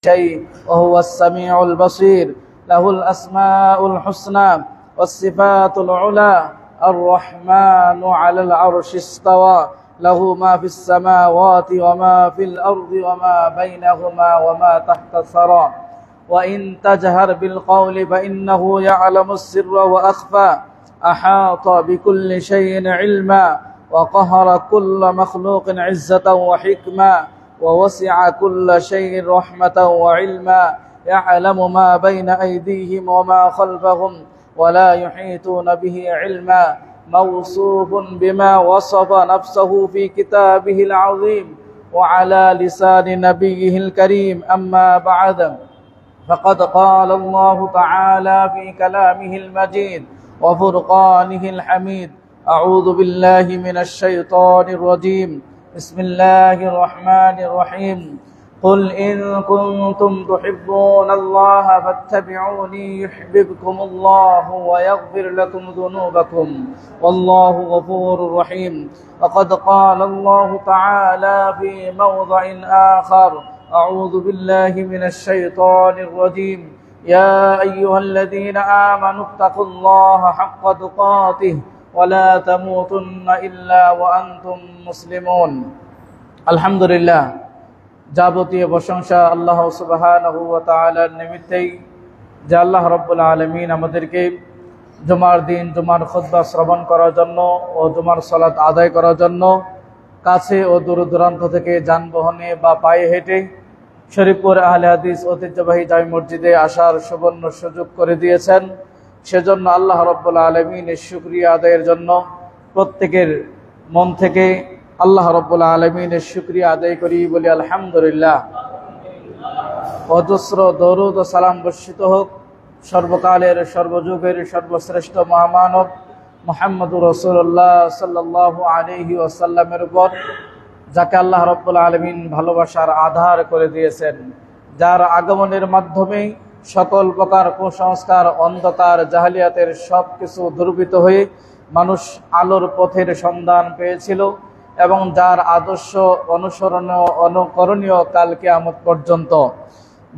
شيء وهو السميع البصير له الأسماء الحسنى والصفات العلى الرحمن على العرش استوى له ما في السماوات وما في الأرض وما بينهما وما تحت الثرى وإن تجهر بالقول فإنه يعلم السر وأخفى أحاط بكل شيء علما وقهر كل مخلوق عزة وحكمة ووسع كل شيء رحمة وعلما يعلم ما بين أيديهم وما خلفهم ولا يحيطون به علما موصوف بما وصف نفسه في كتابه العظيم وعلى لسان نبيه الكريم أما بعد فقد قال الله تعالى في كلامه المجيد وفرقانه الحميد أعوذ بالله من الشيطان الرجيم بسم الله الرحمن الرحيم قل إن كنتم تحبون الله فاتبعوني يحببكم الله ويغفر لكم ذنوبكم والله غفور رحيم وقد قال الله تعالى في موضع آخر أعوذ بالله من الشيطان الرجيم يا أيها الذين آمنوا اتقوا الله حق تقاته ولا تموتن إلا وأنتم مسلمون الحمد لله যাবতীয় প্রশংসা আল্লাহ সুবহানাহু ওয়া তাআলার নিমিত্তেই যে আল্লাহ রাব্বুল আলামিন আমাদেরকে জুমার দিন জুমার খুতবা শ্রবণ করার জন্য ও জুমার সালাত আদায় করার জন্য কাছে ও দূর দূরান্ত থেকে যানবাহনে বা পায়ে হেঁটে শরীফপুর আহলে হাদিস ঐতিহ্যবাহী জামি মসজিদে আসার সুবর্ণ সুযোগ করে দিয়েছেন। সেজন্য আল্লাহ রাব্বুল আলামিনের শুকরিয়া আদায়ের জন্য প্রত্যেকের মন থেকে আল্লাহ রাব্বুল আলামিনের শুকরিয়া আদায় করি বলি আলহামদুলিল্লাহ। অজস্র দরুদ ও সালাম বর্ষিত হোক সর্বকালের সর্বযুগের সর্বশ্রেষ্ঠ মহামানব মুহাম্মদুর রাসূলুল্লাহ সাল্লাল্লাহু আলাইহি ওয়াসাল্লামের উপর, যাকে আল্লাহ রাব্বুল আলামিন ভালোবাসার আধার করে দিয়েছেন, যার আগমনের মাধ্যমে সকল প্রকার কুসংস্কার অন্ধকার জাহেলিয়াতের সব কিছু দুর্বৃত হয়ে মানুষ আলোর পথের সন্ধান পেয়েছিল এবং যার আদর্শ অনুসরণীয় অনুকরণীয় কাল কিয়ামত পর্যন্ত,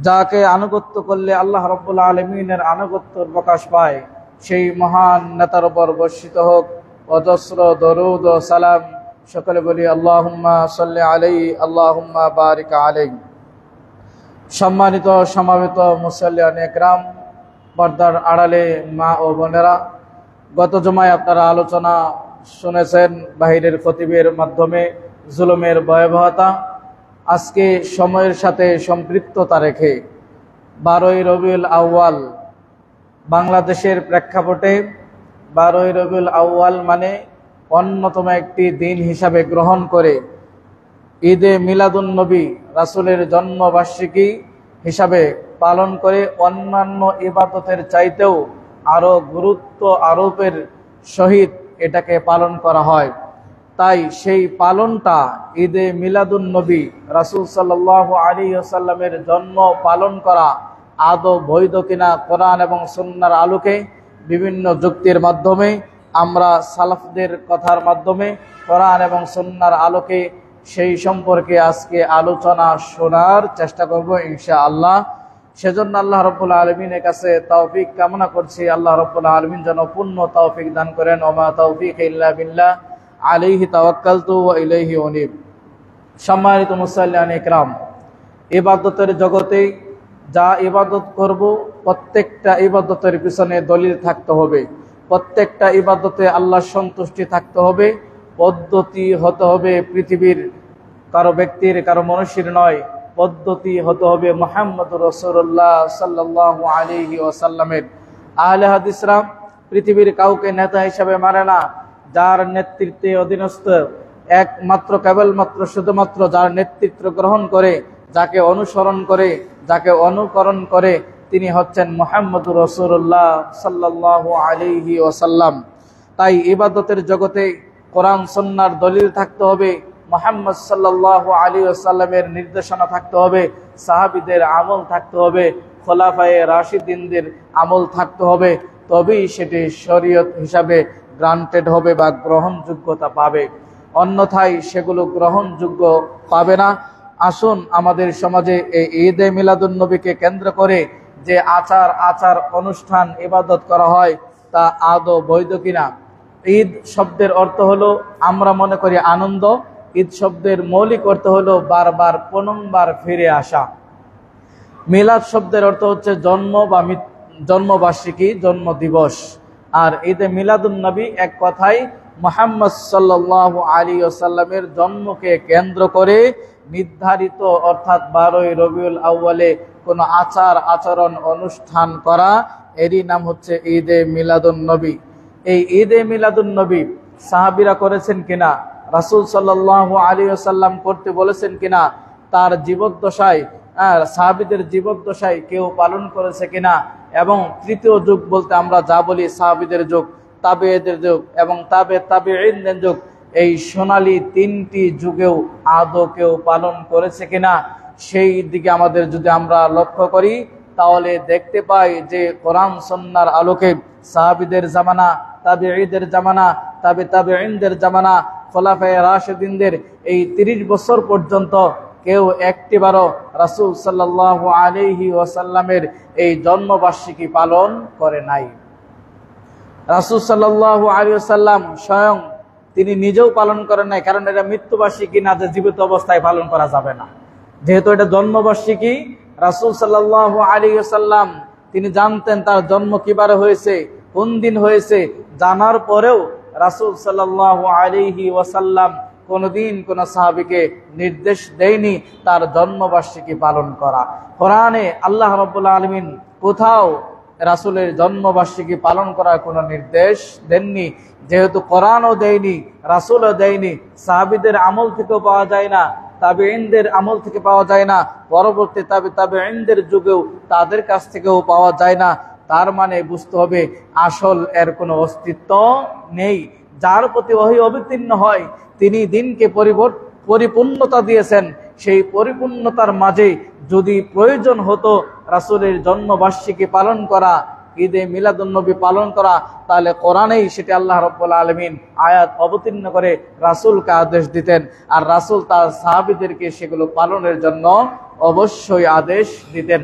যাকে আনুগত্য করলে আল্লাহ রাব্বুল আলামিনের আনুগত্যের প্রকাশ পায়, সেই মহান নেতার উপর বর্ষিত হোক অজস্র দরুদ ও সালাম। সকলে বলি আল্লাহুম্মা সাল্লি আলাইহি আল্লাহুম্মা বারিক আলাইহি। সম্মানিত সমাবেত মুসল্লিয়ান ইকরাম, পর্দার আড়ালে মা ও বোনেরা, গত জুমায় আপনারা আলোচনা শুনেছেন বাহিরের খতিবের মাধ্যমে জুলুমের ভয়াবহতা। আজকে সময়ের সাথে সম্পৃক্ততা রেখে 12ই রবিউল আউয়াল বাংলাদেশের প্রেক্ষাপটে 12ই রবিউল আউয়াল মানে অন্যতম একটি দিন হিসাবে গ্রহণ করে ঈদে মিলাদুন নবী রাসূলের জন্মবার্ষিকী হিসাবে পালন করে অন্যান্য ইবাদতের চাইতেও আরো গুরুত্ব আরোপের সহিত এটাকে পালন করা হয়। তাই সেই পালনটা ঈদে মিলাদুন নবী রাসূল সাল্লাল্লাহু আলাইহি ওয়াসাল্লামের জন্ম পালন করা আদৌ বৈধ কিনা কোরআন এবং সুন্নাহর আলোকে বিভিন্ন যুক্তির মাধ্যমে আমরা সালাফদের কথার মাধ্যমে কোরআন এবং সুন্নাহর আলোকে সেই সম্পর্কে আজকে আলোচনা শোনার চেষ্টা করব ইনশাআল্লাহ। সেজন্য আল্লাহ রাব্বুল আলামিনের কাছে তৌফিক কামনা করছি। আল্লাহ রাব্বুল আলামিন যেন পূর্ণ তৌফিক দান করেন। ওমা তৌফিক ইল্লা বিল্লাহ আলাইহি তাওয়াক্কালতু ওয়া ইলাইহি উনীব। সম্মানিত মুসল্লিয়ান ইকরাম, ইবাদতের জগতে যা ইবাদত করব প্রত্যেকটা ইবাদতের পিছনে দলিল থাকতে হবে, প্রত্যেকটা ইবাদতে আল্লাহর সন্তুষ্টি থাকতে হবে, পদ্ধতি হতে হবে পৃথিবীর কারো ব্যক্তির কারো মনুষ্যের নয়, পদ্ধতি হতে হবে মুহাম্মদুর রাসূলুল্লাহ সাল্লাল্লাহু আলাইহি ওয়াসাল্লামের। আহলে হাদিসরা পৃথিবীর কাউকে নেতা হিসাবে মানে না, যার নেতৃত্বে অধীনস্থ একমাত্র কেবলমাত্র শুধুমাত্র যার নেতৃত্ব গ্রহণ করে, যাকে অনুসরণ করে, যাকে অনুকরণ করে, তিনি হচ্ছেন মুহাম্মদুর রাসূলুল্লাহ সাল্লাল্লাহু আলাইহি ওয়াসাল্লাম। তাই ইবাদতের জগতে কোরআন সুন্নাহর দলিল থাকতে হবে, মুহাম্মদ সাল্লাল্লাহু আলাইহি ওয়াসাল্লামের নির্দেশনা থাকতে হবে, সাহাবীদের আমল থাকতে হবে, খোলাফায়ে রাশিদিনদের আমল থাকতে হবে, তবেই সেটি শরীয়ত হিসাবে গ্রান্টেড হবে বা গ্রহণযোগ্যতা পাবে। অন্যথায় সেগুলো গ্রহণযোগ্য পাবে না। আসুন আমাদের সমাজে এই ঈদে মিলাদুন নবীকে কেন্দ্র করে যে আচার অনুষ্ঠান ইবাদত করা হয় তা আদৌ বৈধ কিনা। ঈদ শব্দের অর্থ হলো আমরা মনে করি আনন্দ। ঈদ শব্দের মৌলিক অর্থ হলো বারবার পুনর্বার ফিরে আসা। মিলাদ শব্দের অর্থ হচ্ছে জন্ম বা জন্মবার্ষিকী, জন্ম দিবস। আর ঈদে মিলাদুন নবী এক কথায় মুহাম্মদ সাল্লাল্লাহু আলাইহি ওয়াসাল্লামের জন্মকে কেন্দ্র করে নির্ধারিত অর্থাৎ 12ই রবিউল আউয়ালে কোনো আচরণ অনুষ্ঠান করা, এরই নাম হচ্ছে ঈদে মিলাদুন নবী। এই ঈদে মিলাদুন নবী সাহাবীরা করেছেন কিনা, রাসূল সাল্লাল্লাহু আলাইহি ওয়াসাল্লাম করতে বলেছেন কিনা, তার জীবদ্দশায় সাহাবীদের জীবদ্দশায় কেউ পালন করেছে কিনা, এবং তৃতীয় যুগ বলতে আমরা যা বলি সাহাবীদের যুগ, তাবেঈদের যুগ এবং তাবেঈনদের যুগ, এই সোনালী 3টি যুগেও আদৌ কেউ পালন করেছে কিনা, সেই দিকে আমাদের যদি আমরা লক্ষ্য করি তাহলে দেখতে পাই যে কোরআন সুন্নাহর আলোকে সাহাবীদের জামানা, তাবেঈদের জামানা, তাবেঈনদের জামানা, খোলাফায়ে রাশিদিনদের এই 30 বছর পর্যন্ত কেউ একটিবারও রাসূল সাল্লাল্লাহু আলাইহি ওয়াসাল্লামের এই জন্মবার্ষিকী পালন করে নাই। রাসূল সাল্লাল্লাহু আলাইহি ওয়াসাল্লাম স্বয়ং তিনি নিজেও পালন করেন নাই, কারণ এটা মৃত্যুবার্ষিকী না, যে জীবিত অবস্থায় পালন করা যাবে না। যেহেতু এটা জন্মবার্ষিকী, রাসূল সাল্লাল্লাহু আলাইহি ওয়াসাল্লাম তিনি জানতেন তার জন্ম কিবারে হয়েছে, কোন দিন হয়েছে, জানার পরেও রাসূল সাল্লাল্লাহু আলাইহি ওয়াসাল্লাম কোনদিন কোন সাহাবীকে নির্দেশ দেয়নি তার জন্মবার্ষিকী পালন করা। কোরআনে আল্লাহ রাব্বুল আলামিন কোথাও রাসূলের জন্মবার্ষিকী পালন করার কোনো নির্দেশ দেননি। যেহেতু কোরআনও দেয়নি, রাসূলও দেয়নি, সাহাবীদের আমল থেকেও পাওয়া যায় না, তাবেঈনদের আমল থেকে পাওয়া যায় না, পরবর্তী তাবেঈনদের যুগেও তাদের কাছ থেকেও পাওয়া যায় না। তার মানে বুঝতে হবে আসল এর কোনো অস্তিত্ব নেই। যার প্রতি ওহী অবতীর্ণ হয় তিনি দিনকে পরিপূর্ণতা দিয়েছেন। সেই পরিপূর্ণতার মাঝে যদি প্রয়োজন হতো রাসূলের জন্মবার্ষিকী পালন করা, ঈদে মিলাদুন নবী পালন করা, তাহলে কোরআনেই সেটি আল্লাহ রাব্বুল আলামিন আয়াত অবতীর্ণ করে রাসূলকে আদেশ দিতেন, আর রাসূল তার সাহাবীদেরকে সেগুলো পালনের জন্য অবশ্যই আদেশ দিতেন।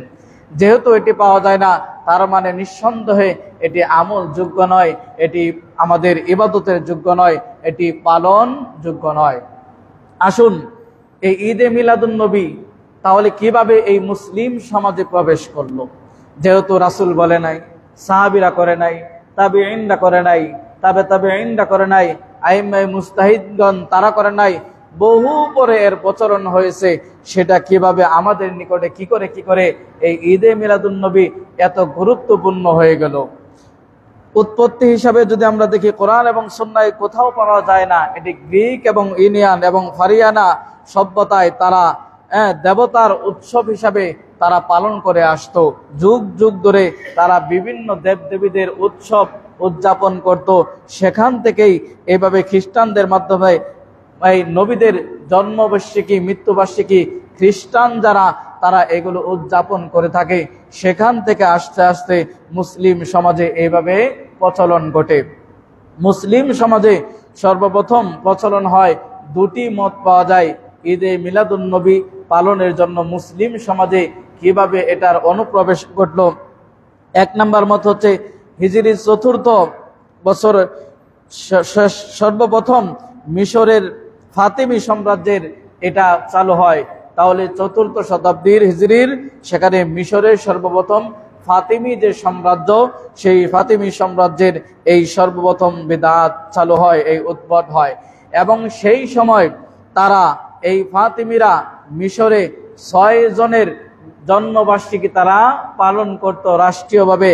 যেহেতু এটি পাওয়া যায় না, তার মানে নিঃসন্দেহে এটি আমল যোগ্য নয়, এটি আমাদের ইবাদতের যোগ্য নয়, এটি পালন যোগ্য নয়। আসুন এই ঈদে মিলাদুন নবী তাহলে কিভাবে এই মুসলিম সমাজে প্রবেশ করলো? যেহেতু রাসূল বলে নাই, সাহাবীরা করে নাই, তাবেঈনরা করে নাই, তাবেঈনরা করে নাই, আইম্মায়ে মুজতাহিদগণ তারা করে নাই, বহু পরে এর প্রচলন হয়েছে, সেটা কিভাবে আমাদের নিকটে কি করে এই ঈদে মিলাদুন নবী এত গুরুত্বপূর্ণ হয়ে গেল? উৎপত্তি হিসাবে যদি আমরা দেখি কোরআন এবং সুন্নাহয় কোথাও পাওয়া যায় না। এটি গ্রিক এবং ইউনিয়ান এবং ফারিয়ানা সভ্যতায় তারা দেবতার উৎসব হিসাবে তারা পালন করে আসতো। যুগ যুগ ধরে তারা বিভিন্ন দেবদেবীদের উৎসব উদযাপন করত। সেখান থেকেই এভাবে খ্রিস্টানদের মাধ্যমে এই নবীদের জন্মবার্ষিকী, মৃত্যুবার্ষিকী খ্রিস্টান যারা তারা এগুলো উদযাপন করে থাকে। সেখান থেকে আস্তে আস্তে মুসলিম সমাজে এইভাবে প্রচলন ঘটে। মুসলিম সমাজে সর্বপ্রথম প্রচলন হয়, দুটি মত পাওয়া যায় ঈদে মিলাদুন নবী পালনের জন্য মুসলিম সমাজে কিভাবে এটার অনুপ্রবেশ ঘটল। এক নম্বর মত হচ্ছে হিজরি 4th বছর সর্বপ্রথম মিশরের ফাতিমি সাম্রাজ্যের এটা চালু হয়। তাহলে 4th শতাব্দীর হিজরির সেখানে মিশরের সর্বপ্রথম ফাতিমি যে সাম্রাজ্য, সেই ফাতিমি সাম্রাজ্যের এই সর্বপ্রথম বিদআত চালু হয়, এই উদ্ভব হয়। এবং সেই সময় তারা এই ফাতিমিরা মিশরে 6 জনের জন্মবার্ষিকী তারা পালন করত রাষ্ট্রীয়ভাবে।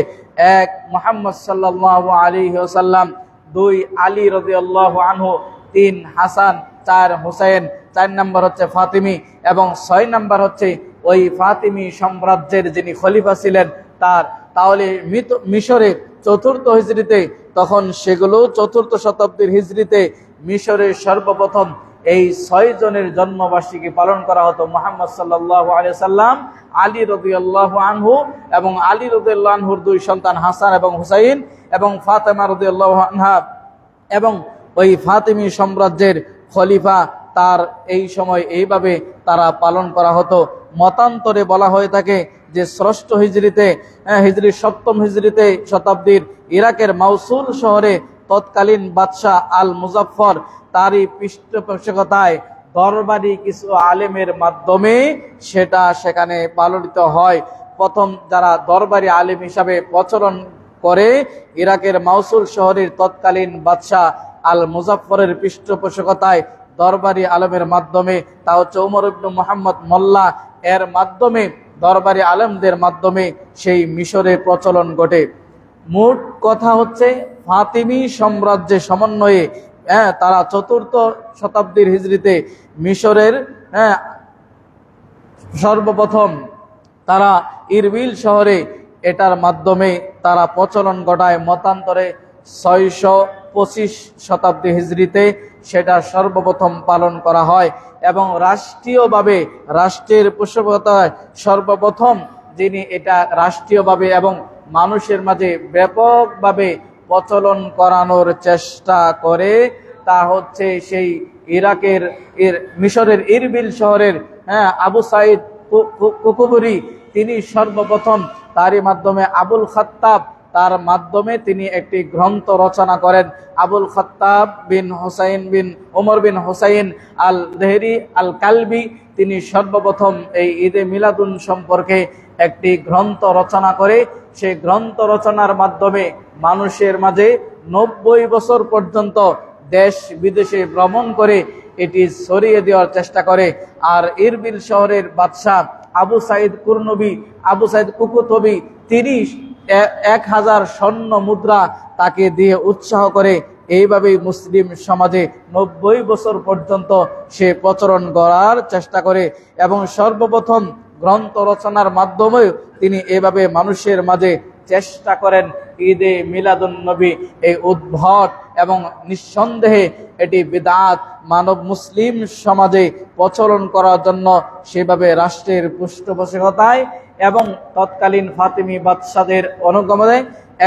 1 মুহাম্মদ সাল্লাল্লাহু আলাইহি ওয়াসাল্লাম, 2 আলী রাদিয়াল্লাহু আনহু, 3 হাসান, 4 হুসাইন, 4 নম্বর হচ্ছে ফাতিমি, এবং 6 নম্বর হচ্ছে ওই ফাতিমি সাম্রাজ্যের যিনি খলিফা ছিলেন তার। তাহলে মিশরে 4th হিজরিতে, তখন সেগুলো 4th শতাব্দীর হিজরিতে মিশরের সর্বপ্রথম এই 6 জনের জন্মবার্ষিকী পালন করা হতো। মুহাম্মদ সাল্লাল্লাহু আলাইহি ওয়াসাল্লাম, আলী রাদিয়াল্লাহু আনহু এবং আলী রাদিয়াল্লাহু আনহুর 2 সন্তান হাসান এবং হুসাইন, এবং ফাতেমা রাদিয়াল্লাহু আনহা, এবং ওই ফাতিমি সাম্রাজ্যের খলিফা তার এই সময় এইভাবে তারা পালন করা হতো। মতান্তরে বলা হয়ে থাকে যে ষষ্ঠ হিজরিতে, হিজরির সপ্তম হিজরিতে শতাব্দীর ইরাকের মাউসুল শহরে তৎকালীন বাদশাহ আল মুজাফফর তারই পৃষ্ঠপোষকতায় দরবারি কিছু আলেমের মাধ্যমে সেটা সেখানে পালিত হয়। প্রথম যারা দরবারি আলেম হিসাবে প্রচলন করে ইরাকের মাউসুল শহরের তৎকালীন বাদশাহ আল মুজাফফরের পৃষ্ঠপোষকতায় দরবারি আলেমের মাধ্যমে, তা হচ্ছে ওমর ইবনে মুহাম্মদ মোল্লা এর মাধ্যমে, দরবারি আলেমদের মাধ্যমে সেই মিশরে প্রচলন ঘটে। মোট কথা হচ্ছে ফাতিমি সাম্রাজ্যের সমন্বয়ে তারা চতুর্থ শতাব্দীর হিজরিতে মিশরের সর্বপ্রথম তারা ইরবিল শহরে এটার মাধ্যমে তারা প্রচলন ঘটায়। মতান্তরে 625 শতাব্দী হিজরিতে সেটা সর্বপ্রথম পালন করা হয় এবং রাষ্ট্রীয়ভাবে রাষ্ট্রের পৃষ্ঠপোষকতায় সর্বপ্রথম যিনি এটা রাষ্ট্রীয়ভাবে এবং মানুষের মাঝে ব্যাপকভাবে প্রচলন করানোর চেষ্টা করে তা হচ্ছে সেই ইরাকের মিশরের ইরবিল শহরের আবু সাইদ কুকুবুরি। তিনি সর্বপ্রথম তারই মাধ্যমে আবুল খাত্তাব, তার মাধ্যমে তিনি একটি গ্রন্থ রচনা করেন। আবুল খাত্তাব বিন হুসাইন বিন ওমর বিন হুসাইন আল দেহরি আল কালবি, তিনি সর্বপ্রথম এই ঈদে মিলাদুন সম্পর্কে একটি গ্রন্থ রচনা করে। সেই গ্রন্থ রচনার মাধ্যমে মানুষের মাঝে 90 বছর পর্যন্ত দেশ বিদেশে ভ্রমণ করে এটি ছড়িয়ে দেওয়ার চেষ্টা করে। আর ইরবিল শহরের বাদশাহ আবু সাইদ কুরনবী, আবু সাইদ কুকুতবী, তিনি 1000 স্বর্ণ মুদ্রা তাকে দিয়ে উৎসাহ করে। এইভাবেই মুসলিম সমাজে 90 বছর পর্যন্ত সে প্রচলন করার চেষ্টা করে এবং সর্বপ্রথম গ্রন্থ রচনার মাধ্যমে তিনি এভাবে মানুষের মাঝে চেষ্টা করেন ঈদে মিলাদুন নবী এই উদ্ভট এবং নিঃসন্দেহে এটি বিদআত মানব মুসলিম সমাজে প্রচলন করার জন্য সেভাবে রাষ্ট্রের পৃষ্ঠপোষকতায় এবং তৎকালীন ফাতিমি বাদশাদের অনুগমনে,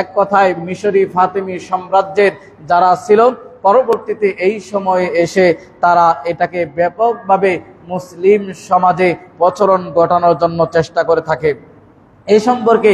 এক কথায় মিশরি ফাতিমি সাম্রাজ্যের যারা ছিল, পরবর্তীতে এই সময়ে এসে তারা এটাকে ব্যাপকভাবে মুসলিম সমাজে প্রচলন ঘটানোর জন্য চেষ্টা করে থাকে। এই সম্পর্কে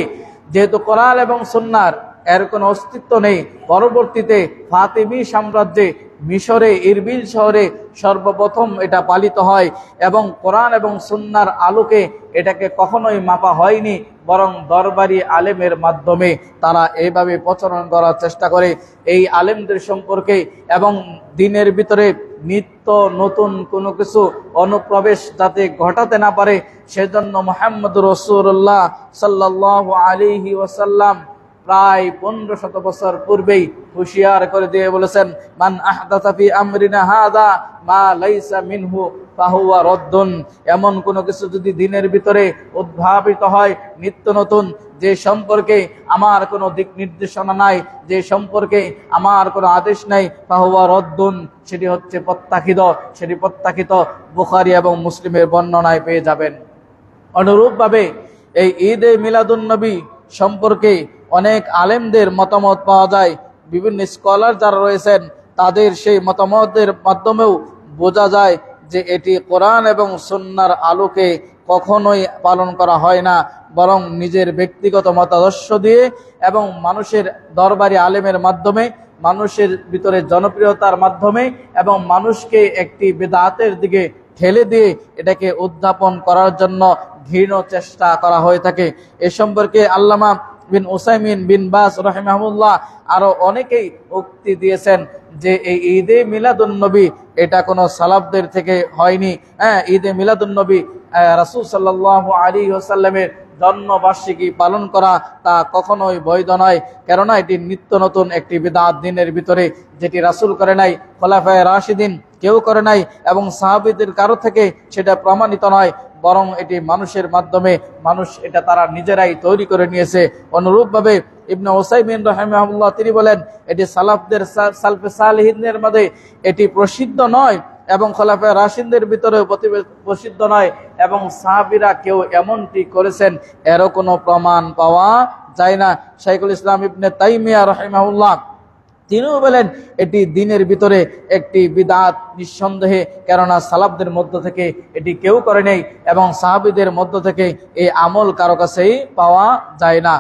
যেহেতু কোরআন এবং সুন্নাহর এর কোনো অস্তিত্ব নেই, পরবর্তীতে ফাতিমি সাম্রাজ্যে মিশরে ইরবিল শহরে সর্বপ্রথম এটা পালিত হয় এবং কোরআন এবং সুন্নাহর আলোকে এটাকে কখনোই মাপা হয়নি, বরং দরবারি আলেমের মাধ্যমে তারা এইভাবে প্রচলন করার চেষ্টা করে। এই আলেমদের সম্পর্কে এবং দিনের ভিতরে নিত্য নতুন কোনো কিছু অনুপ্রবেশ যাতে ঘটাতে না পারে সেজন্য মুহাম্মদুর রাসূলুল্লাহ সাল্লাল্লাহু আলাইহি ওয়াসাল্লাম প্রায় 1500 বছর পূর্বেই হুঁশিয়ার করে দিয়ে বলেছেন, মান আহদাসা ফি আমরিনা হাযা মা লাইসা মিনহু ফাহুয়া রাদ্দুন। এমন কোনো কিছু যদি দিনের ভিতরে উদ্ভাবিত হয় নিত্য নতুন, যে সম্পর্কে আমার কোনো দিক নির্দেশনা নাই, যে সম্পর্কে আমার কোনো আদেশ নাই, ফাহুয়া রাদ্দুন, সেটি হচ্ছে প্রত্যাখিত। সেটি প্রত্যাখিত বুখারী এবং মুসলিমের বর্ণনায় পেয়ে যাবেন। অনুরূপভাবে এই ঈদে মিলাদুন নবী সম্পর্কে অনেক আলেমদের মতামত পাওয়া যায়। বিভিন্ন স্কলার যারা রয়েছেন তাদের সেই মতামতের মাধ্যমেও বোঝা যায় যে এটি কোরআন এবং সুন্নাহর আলোকে কখনোই পালন করা হয় না, বরং নিজের ব্যক্তিগত মতাদর্শ দিয়ে এবং মানুষের দরবারি আলেমের মাধ্যমে, মানুষের ভিতরে জনপ্রিয়তার মাধ্যমে এবং মানুষকে একটি বিদআতের দিকে ঠেলে দিয়ে এটাকে উদ্যাপন করার জন্য ঘৃণ চেষ্টা করা হয়ে থাকে। এ সম্পর্কে আল্লামা বিন উসাইমিন বিন বাস রাহিমাহুল্লাহ আরো অনেকেই উক্তি দিয়েছেন যে এই ঈদে মিলাদুন নবী এটা কোনো সালাফদের থেকে হয়নি। ঈদে মিলাদুন নবী রাসূল সাল্লাল্লাহু আলাইহি ওয়াসাল্লামের জন্মবার্ষিকী পালন করা তা কখনোই বৈধ নয়, কেননা এটি নিত্য নতুন একটি বিদআত দিনের ভিতরে, যেটি রাসূল করে নাই, খোলাফায়ে রাশিদিন কেউ করে নাই এবং সাহাবীদের কারো থেকে সেটা প্রমাণিত নয়, বরং এটি মানুষের মাধ্যমে মানুষ এটা তারা নিজেরাই তৈরি করে নিয়েছে। অনুরূপভাবে ইবনে উসাইমিন রাহিমাহুল্লাহ তিনি বলেন এটি সালাফদের সালফে সালেহিনদের মধ্যে এটি প্রসিদ্ধ নয় এবং খোলাফায়ে রাশিদিনদের ভিতরেও প্রসিদ্ধ নয় এবং সাহাবীরা কেউ এমনটি করেছেন এরও কোনো প্রমাণ পাওয়া যায় না। শাইখুল ইসলাম ইবনে তাইমিয়া রাহিমাহুল্লাহ তিনিও বলেন এটি দিনের ভিতরে একটি বিদআত নিঃসন্দেহে, কেননা সালাফদের মধ্য থেকে এটি কেউ করে নেই এবং সাহাবীদের মধ্য থেকে এই আমল কারো কাছেই পাওয়া যায় না।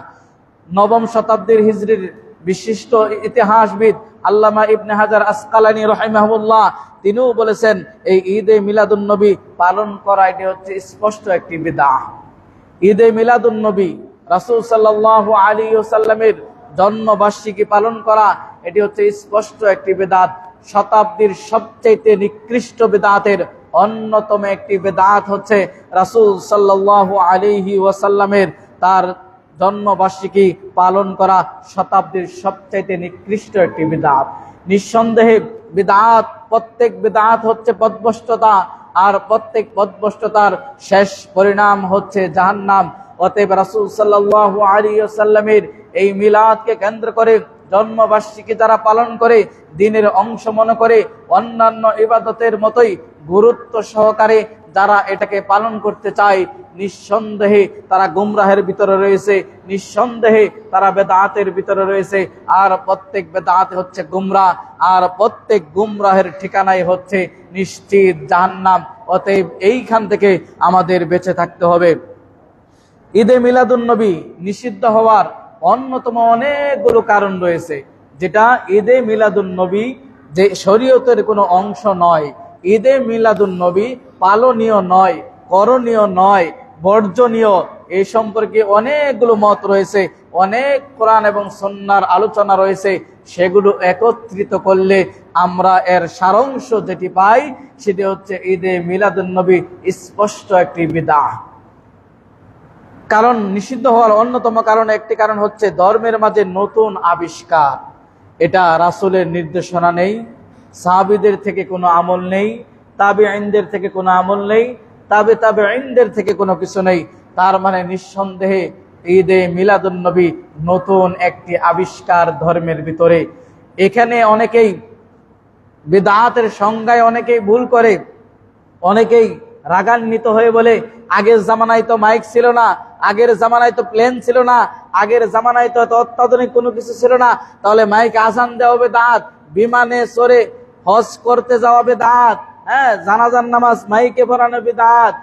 নবম শতাব্দীর হিজরির বিশিষ্ট ইতিহাসবিদ আল্লামা ইবনে হাজার আসকালানী রাহিমাহুল্লাহ তিনিও বলেছেন এই ঈদে মিলাদুন নবী পালন করা এটি হচ্ছে স্পষ্ট একটি বিদআত। ঈদে মিলাদুন নবী রাসূল সাল্লাল্লাহু আলাইহি ওয়াসাল্লামের জন্মবার্ষিকী পালন করা এটি হচ্ছে স্পষ্ট একটি বিদআত। শতাব্দীর সবচেয়ে নিকৃষ্ট বিদআতের অন্যতম একটি বিদআত হচ্ছে রাসূল সাল্লাল্লাহু আলাইহি ওয়াসাল্লামের তার জন্মবার্ষিকী পালন করা শতাব্দীর সবচেয়ে নিকৃষ্ট একটি বিদআত। নিঃসন্দেহে বিদআত, প্রত্যেক বিদআত হচ্ছে পথভ্রষ্টতা, আর প্রত্যেক পথভ্রষ্টতার শেষ পরিণাম হচ্ছে জাহান্নাম। অতএব রাসূল সাল্লাল্লাহু আলাইহি ওয়াসাল্লামের এই মিলাদকে কেন্দ্র করে জন্মবার্ষিকী যারা পালন করে, দিনের অংশ মনে করে, অন্যান্য ইবাদতের মতোই গুরুত্ব সহকারে যারা এটাকে পালন করতে চায়, নিঃসন্দেহে তারা গুমরাহের ভিতরে রয়েছে, নিঃসন্দেহে তারা বেদাতের ভিতরে রয়েছে। আর প্রত্যেক বেদাত হচ্ছে গুমরাহ, আর প্রত্যেক গুমরাহের ঠিকানাই হচ্ছে নিশ্চিত জাহান্নাম। অতএব এইখান থেকে আমাদের বেঁচে থাকতে হবে। ঈদে মিলাদুন নবী নিষিদ্ধ হওয়ার অন্যতম অনেকগুলো কারণ রয়েছে, যেটা ঈদে মিলাদুন নবী যে শরীয়তের কোনো অংশ নয়, ঈদে মিলাদুন নবী পালনীয় নয়, করণীয় নয়, বর্জনীয়, এই সম্পর্কে অনেকগুলো মত রয়েছে, অনেক কোরআন এবং সুন্নাহর আলোচনা রয়েছে। সেগুলো একত্রিত করলে আমরা এর সারাংশ যেটি পাই সেটি হচ্ছে ঈদে মিলাদুন নবী স্পষ্ট একটি বিদআত। কারণ নিষিদ্ধ হওয়ার অন্যতম কারণ একটি কারণ হচ্ছে ধর্মের মাঝে নতুন আবিষ্কার। এটা রাসূলের নির্দেশনা নেই, সাহাবীদের থেকে কোনো আমল নেই, তাবেঈনদের থেকে কোনো আমল নেই, তাবেঈনদের থেকে কোনো কিছু নেই। তার মানে নিঃসন্দেহে ঈদে মিলাদুন নবী নতুন একটি আবিষ্কার ধর্মের ভিতরে। এখানে অনেকেই বিদআতের সংজ্ঞায় অনেকেই ভুল করে, অনেকেই রাগান্বিত হয়ে বলে আগের জামানায় তো মাইক ছিল না, আগের জামানায় তো প্লেন ছিল না, আগের জামানায় তো অত্যাধুনিক কোনো কিছু ছিল না, তাহলে মাইক আজান দেওয়া বিদআত, বিমানে চড়ে হজ করতে যাওয়া বিদআত, জানাজার নামাজ মাইকে পড়ানো বিদআত,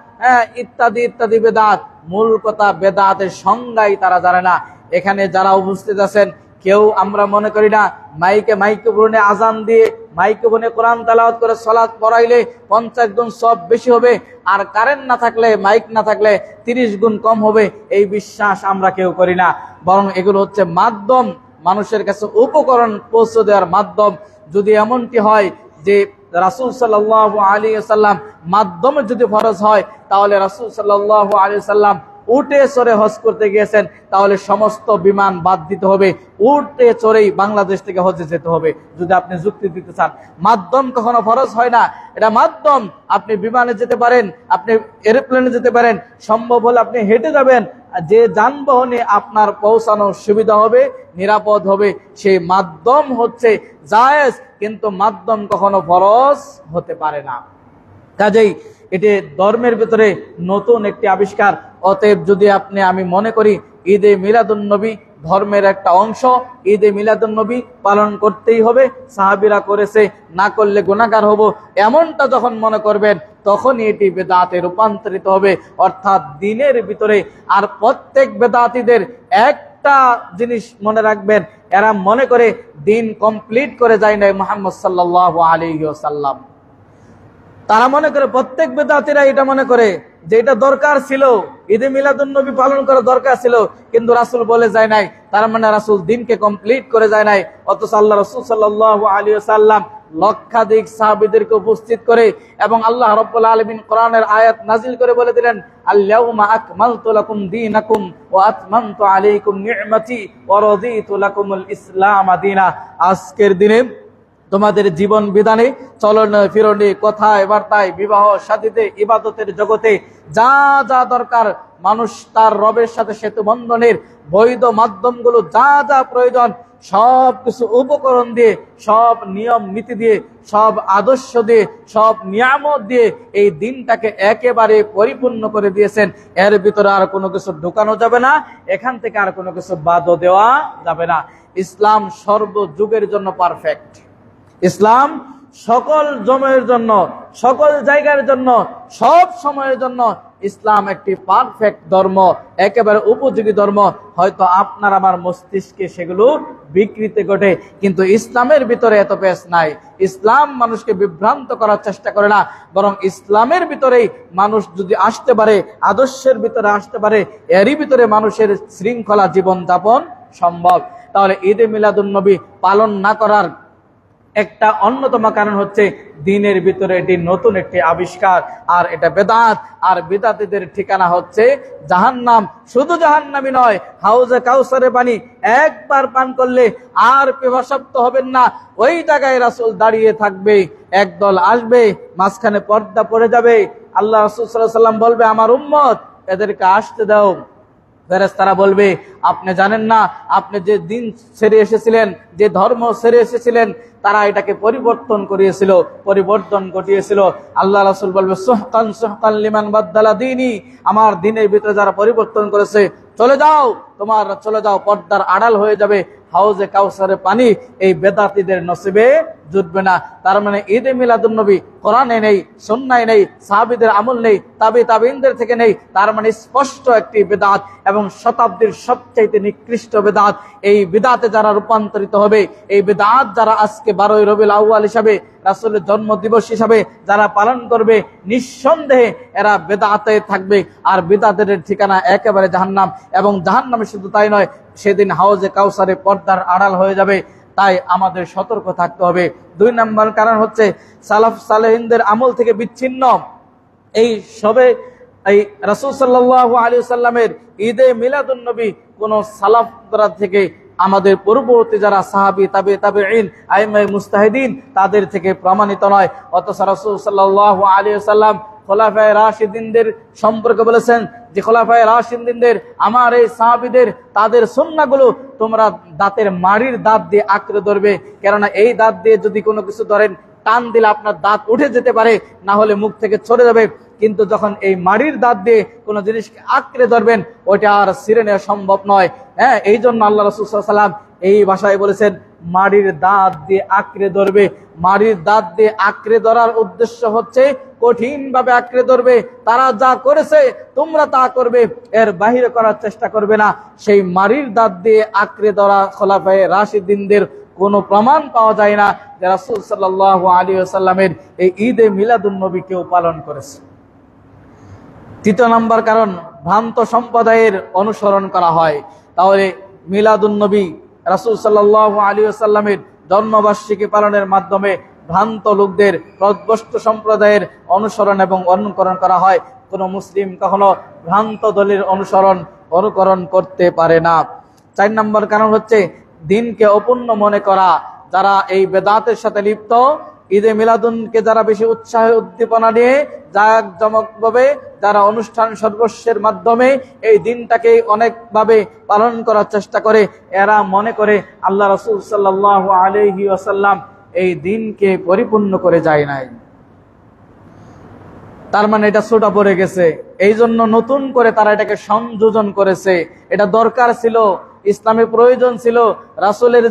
ইত্যাদি ইত্যাদি বিদআত। মূল কথা বেদাতের সংজ্ঞাই তারা জানে না। এখানে যারা উপস্থিত আছেন কেউ আমরা মনে করি না মাইক্রোফোনে আজান দিয়ে মাইক্রোফোনে কোরআন তেলাওয়াত করে সালাত পড়াইলে 50 গুণ সব বেশি হবে, আর কারেন্ট না থাকলে মাইক না থাকলে 30 গুণ কম হবে, এই বিশ্বাস আমরা কেউ করি না। বরং এগুলো হচ্ছে মাধ্যম, মানুষের কাছে উপকরণ পৌঁছে দেওয়ার মাধ্যম। যদি এমনটি হয় যে রাসূল সাল্লাল্লাহু আলাইহি ওয়াসাল্লাম মাধ্যমে যদি ফরজ হয়, তাহলে রাসূল সাল্লাল্লাহু আলাইহি ওয়াসাল্লাম উটে চড়ে হজ করতে গিয়েছেন, তাহলে সমস্ত বিমান বাদ দিতে হবে, উটে চড়েই বাংলাদেশ থেকে হজে যেতে হবে। যদি আপনি যুক্তি দিতে চান, মাধ্যম কখনো ফরজ হয় না, এটা মাধ্যম। আপনি বিমানে যেতে পারেন, আপনি এরোপ্লেনে যেতে পারেন, সম্ভব হলে আপনি হেঁটে যাবেন, যে যানবাহনে আপনার পৌঁছানো সুবিধা হবে, নিরাপদ হবে, সেই মাধ্যম হচ্ছে জায়েজ, কিন্তু মাধ্যম কখনো ফরজ হতে পারে না। কাজেই এটি ধর্মের ভিতরে নতুন একটি আবিষ্কার। অতএব যদি আমি মনে করি ঈদে মিলাদুন নবী ধর্মের একটা অংশ, ঈদে মিলাদুন নবী পালন করতেই হবে, সাহাবীরা করেছে, না করলে গুনাহগার হব, এমনটা যখন মনে করবেন তখনই এটি বেদাতে রূপান্তরিত হবে, অর্থাৎ দিনের ভিতরে। আর প্রত্যেক বেদাতীদের একটা জিনিস মনে রাখবেন, এরা মনে করে দিন কমপ্লিট করে যায় নাই মুহাম্মদ সাল্লাল্লাহু আলাইহি ওয়াসাল্লাম। তারা মনে করে, প্রত্যেক বেদাতীরা এটা মনে করে যে এটা দরকার ছিল, ঈদে মিলাদুন নবী পালন করা দরকার ছিল, কিন্তু রাসূল বলে যায় নাই। তার মানে রাসূল দিনকে কমপ্লিট করে যায় নাই। অথচ আল্লাহ রাসূল সাল্লাল্লাহু আলাইহি ওয়াসাল্লাম লক্ষাধিক সাহাবীদেরকে উপস্থিত করে এবং আল্লাহ রাব্বুল আলামিন কোরআনের আয়াত নাজিল করে বলে দিলেন, আল-ইয়াউমা আকমালতু লাকুম দীনাকুম ওয়া আতমামতু আলাইকুম নি'মাতি ওয়া রাদিতু লাকুমুল ইসলাম দীনা। আজকের দিনে তোমাদের জীবন বিধানে, চলনে ফিরনে, কথায় বার্তায়, বিবাহ শাদীতে, ইবাদতের জগতে যা যা দরকার, মানুষ তার রবের সাথে সেতু বন্ধনের বৈধ মাধ্যমগুলো যা যা প্রয়োজন, সব কিছু উপকরণ দিয়ে, সব নিয়ম নীতি দিয়ে, সব আদর্শ দিয়ে, সব নিয়ামত দিয়ে এই দিনটাকে একেবারে পরিপূর্ণ করে দিয়েছেন। এর ভিতরে আর কোনো কিছু ঢুকানো যাবে না, এখান থেকে আর কোনো কিছু বাদও দেওয়া যাবে না। ইসলাম সর্বযুগের জন্য পারফেক্ট। ইসলাম সকল জমের জন্য, সকল জায়গার জন্য, সব সময়ের জন্য ইসলাম একটি পারফেক্ট ধর্ম, একেবারে উপযোগী ধর্ম। হয়তো আপনার আমার মস্তিষ্কে সেগুলো বিকৃতি ঘটে, কিন্তু ইসলামের ভিতরে এত পেশ নাই। ইসলাম মানুষকে বিভ্রান্ত করার চেষ্টা করে না, বরং ইসলামের ভিতরেই মানুষ যদি আসতে পারে, আদর্শের ভিতরে আসতে পারে, এরই ভিতরে মানুষের শৃঙ্খলা জীবন যাপন সম্ভব। তাহলে ঈদে মিলাদুন নবী পালন না করার একটা অন্যতম কারণ হচ্ছে দ্বীনের ভিতরে এটি নতুন একটি আবিষ্কার, আর এটা বেদাত। আর বেদাতীদের ঠিকানা হচ্ছে জাহান্নাম। শুধু জাহান্নামই নয়, হাউজে কাউসারের পানি একবার পান করলে আর পিপাসাপ্ত হবেন না। ওই জায়গায় রাসূল দাঁড়িয়ে থাকবে, একদল আসবে, মাঝখানে পর্দা পড়ে যাবে। আল্লাহ রাসূল সাল্লাল্লাহু আলাইহি ওয়াসাল্লাম বলবে, আমার উম্মত, এদেরকে আসতে দাও। ফেরেশতারা বলবে, আপনি জানেন না, আপনি যে দিন ছেড়ে এসেছিলেন, যে ধর্ম ছেড়ে এসেছিলেন, তারা এটাকে পরিবর্তন করিয়েছিল, পরিবর্তন ঘটিয়েছিল। আল্লাহ রাসূল বলবে, সুহকান সুহকান লিমান বাদদালা দীনি, আমার দিনের ভিতরে যারা পরিবর্তন করেছে, চলে যাও, তোমার চলে যাও, পর্দার আড়াল হয়ে যাবে। হাউজে কাউসারের পানি এই বেদাতীদের নসিবে জুটবে না। তার মানে ঈদে মিলাদুন নবী কোরআনে নেই, সুন্নায় নেই, সাহাবীদের আমল নেই, তাবিঈনদের থেকে নেই। তার মানে স্পষ্ট একটি বেদাত এবং শতাব্দীর সবচেয়ে নিকৃষ্ট বেদাত। এই বেদাতে যারা রূপান্তরিত হবে, এই বেদাত যারা আজকে 12ই রবিউল আউয়াল হিসাবে, রাসূলের জন্ম দিবস হিসাবে যারা পালন করবে, নিঃসন্দেহে এরা বেদাতে থাকবে। আর বেদাতের ঠিকানা একেবারে জাহান্নাম। এবং জাহান্নামে শুধু তাই নয়, সেদিন হাউজে কাউসারে পর্দার আড়াল হয়ে যাবে। তাই আমাদের সতর্ক থাকতে হবে। 2 নম্বর কারণ হচ্ছে সালাফ সালেহিনদের আমল থেকে বিচ্ছিন্ন। এই সবে এই রাসূল সাল্লাল্লাহু আলাইহি ওয়াসাল্লামের ঈদে মিলাদুন নবী কোন সালাফরা থেকে, আমাদের পূর্ববর্তী যারা সাহাবী, তাবিঈন, আইম্মায়ে মুজতাহিদিন, তাদের থেকে প্রমাণিত নয়। অথচ রাসূল সাল্লাল্লাহু আলাইহি ওয়াসাল্লাম খোলাফায়ে রাশিদিনদের সম্পর্কে বলেছেন যে, খোলাফায়ে রাশিদিনদের, আমার এই সাহাবীদের, তাদের সুন্নাহগুলো তোমরা দাঁতের মাড়ির দাঁত দিয়ে আঁকড়ে ধরবে। কেননা এই দাঁত দিয়ে যদি কোনো কিছু ধরেন, টান দিলে আপনার দাঁত উঠে যেতে পারে, না হলে মুখ থেকে ছড়ে যাবে। কিন্তু যখন এই মাড়ির দাঁত দিয়ে কোনো জিনিসকে আঁকড়ে ধরবেন, ওইটা আর ছিঁড়ে নেওয়া সম্ভব নয়। হ্যাঁ, এই জন্য আল্লাহ রাসূল সাল্লাল্লাহু আলাইহি ওয়াসাল্লাম এই ভাষায় বলেছেন, মাড়ির দাঁত দিয়ে আঁকড়ে ধরবে। মাড়ির দাঁত দিয়ে আঁকড়ে ধরার উদ্দেশ্য হচ্ছে কঠিন ভাবে আঁকড়ে ধরবে। তারা যা করেছে তোমরা তা করবে, এর বাহিরে করার চেষ্টা করবে না। সেই মাড়ির দাঁত দিয়ে আঁকড়ে ধরা খোলাফায়ে রাশিদিনদের কোনো প্রমাণ পাওয়া যায় না যে রাসূল সাল্লাল্লাহু আলাইহি ওয়াসাল্লামের এই ঈদে মিলাদুন নবী কেউ পালন করেছে। 3 নম্বর কারণ, ভ্রান্ত সম্প্রদায়ের অনুসরণ করা হয়। তাহলে মিলাদুন নবী, রাসূল সাল্লাল্লাহু আলাইহি ওয়াসাল্লামের জন্মবার্ষিকী পালনের মাধ্যমে ভ্রান্ত লোকদের, পথভ্রষ্ট সম্প্রদায়ের অনুসরণ এবং অনুকরণ করা হয়। কোন মুসলিম কখনো ভ্রান্ত দলের অনুকরণ করতে পারে না। 4 নম্বর কারণ হচ্ছে দিনকে অপূর্ণ মনে করা। যারা এই বেদাতের সাথে লিপ্ত, ঈদে মিলাদুনকে যারা বেশি উৎসাহ উদ্দীপনা নিয়ে জাঁকজমকভাবে যারা অনুষ্ঠান সর্বস্বের মাধ্যমে এই দিনটাকে অনেকভাবে পালন করার চেষ্টা করে, এরা মনে করে আল্লাহ রাসূল সাল্লাল্লাহু আলাইহি ওয়াসাল্লাম এই দিনকে পরিপূর্ণ করে যায় নাই। তার মানে এটা ছোটা পড়ে গেছে, এই জন্য নতুন করে তারা এটাকে সংযোজন করেছে। এটা দরকার ছিল, ইসলামের প্রয়োজন ছিল রাসূলের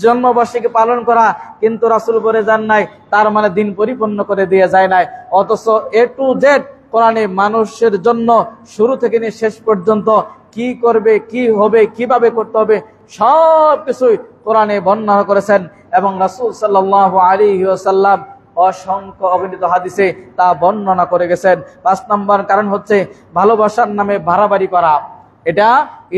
জন্মবার্ষিকী পালন করা, কিন্তু রাসূল করে যান নাই, তার মানে দিন পরিপূর্ণ করে দিয়ে যায় নাই। অথচ A to Z কোরআনে মানুষের জন্য শুরু থেকে নিয়ে শেষ পর্যন্ত কি করবে, কি হবে, কিভাবে করতে হবে, সব কিছুই কোরআনে বর্ণনা করেছেন। এবং রাসূল সাল্লাল্লাহু আলাইহি ওয়াসাল্লাম অসংখ্য অগণিত হাদিসে তা বর্ণনা করে গেছেন। 5 নম্বর কারণ হচ্ছে ভালোবাসার নামে বাড়াবাড়ি করা। এটা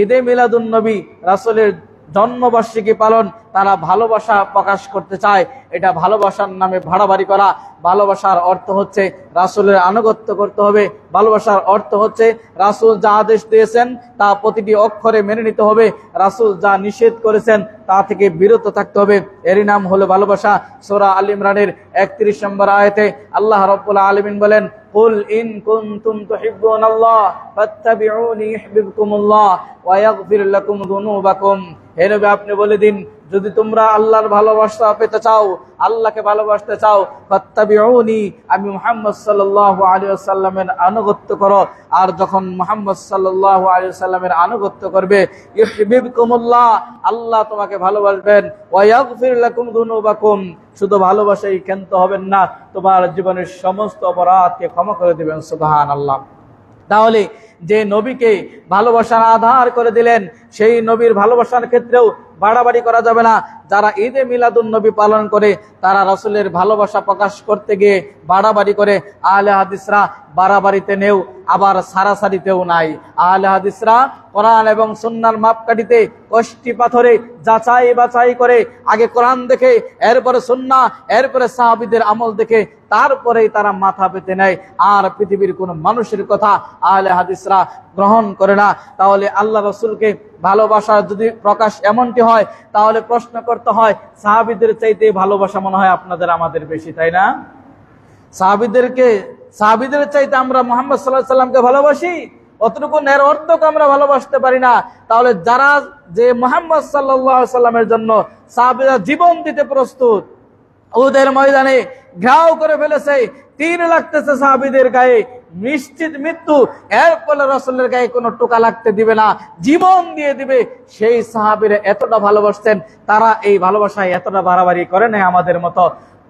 ঈদে মিলাদুন নবী, রাসূলের জন্মবার্ষিকী পালন, তারা ভালোবাসা প্রকাশ করতে চায়, এটা ভালোবাসার নামে বাড়াবাড়ি করা। ভালোবাসার অর্থ হচ্ছে রাসূলের আনুগত্য করতে হবে। ভালোবাসার অর্থ হচ্ছে রাসূল যা আদেশ দিয়েছেন তা প্রতিটি অক্ষরে মেনে নিতে হবে, রাসূল যা নিষেধ করেছেন তা থেকে বিরত থাকতে হবে। এরই নাম হলো ভালোবাসা। সূরা আল ইমরানের 31 নম্বর আয়াতে আল্লাহ রাব্বুল আলামিন বলেন, কুল ইন কুনতুম তুহিব্বুনাল্লাহ ফাত্তাবিউনি ইউহিব্বুকুমুল্লাহ ওয়া ইয়াগফির লাকুম যুনুবাকুম। হে নবী, আপনি বলে দিন, যদি তোমরা আল্লাহর ভালোবাসা পেতে চাও, আল্লাহকে ভালোবাসতে চাও, ফাত্তাবিউনি, আমি মুহাম্মদ সাল্লাল্লাহু আলাইহি ওয়াসাল্লামের আনুগত্য করো। আর যখন মুহাম্মদ সাল্লাল্লাহু আলাইহি ওয়াসাল্লামের আনুগত্য করবে, ইউহিব্বুকুমুল্লাহ, আল্লাহ তোমাকে ভালোবাসবেন, ওয়া ইয়াগফির লাকুম যুনুবাকুম, শুধু ভালোবাসাই ক্ষান্ত হবেন না, তোমার জীবনের সমস্ত অপরাধকে ক্ষমা করে দিবেন। সুবহানাল্লাহ। তাহলে যে নবীকে ভালোবাসার আধার করে দিলেন, সেই নবীর ভালোবাসার ক্ষেত্রেও বাড়াবাড়ি করা যাবে না। যারা ঈদে মিলাদুন নবী পালন করে তারা রাসূলের ভালোবাসা প্রকাশ করতে গিয়ে বাড়াবাড়ি করে। আহলে হাদিসরা বাড়াবাড়িতে নেও, আবার সারাসারিতেও নাই। আহলে হাদিসরা কোরআন এবং সুন্নাহর মাপকাঠিতে কষ্টি পাথরে যাচাই বাছাই করে, আগে কোরআন দেখে, এরপরে সুন্নাহ, এরপরে সাহাবীদের আমল দেখে, তারপরেই তারা মাথা পেতে নেয়। আর পৃথিবীর কোন মানুষের কথা আহলে হাদিসরা গ্রহণ করে না। তাহলে আল্লাহ রাসূলকে ভালোবাসার যদি প্রকাশ এমনটি হয়, তাহলে প্রশ্ন করতে হয়, সাহাবীদের চাইতে ভালোবাসা মনে হয় আপনাদের আমাদের বেশি, তাই না? সাহাবীদের চাইতে আমরা মুহাম্মদ সাল্লাল্লাহু আলাইহি ওয়াসাল্লামকে ভালোবাসি, অতটুকু এর অর্থকে আমরা ভালোবাসতে পারি না। তাহলে যারা যে মুহাম্মদ সাল্লাল্লাহু আলাইহি ওয়াসাল্লামের জন্য সাহাবীরা জীবন দিতে প্রস্তুত, উহুদের ময়দানে ঘাও করে ফেলেছে, তীর লাগতেছে সাহাবীদের গায়ে, নিশ্চিত মৃত্যু, এরপরে রাসূলের গায়ে কোনো টোকা লাগতে দিবে না, জীবন দিয়ে দিবে, সেই সাহাবীরা এতটা ভালোবাসতেন, তারা এই ভালোবাসায় এতটা বাড়াবাড়ি করে নাই আমাদের মতো।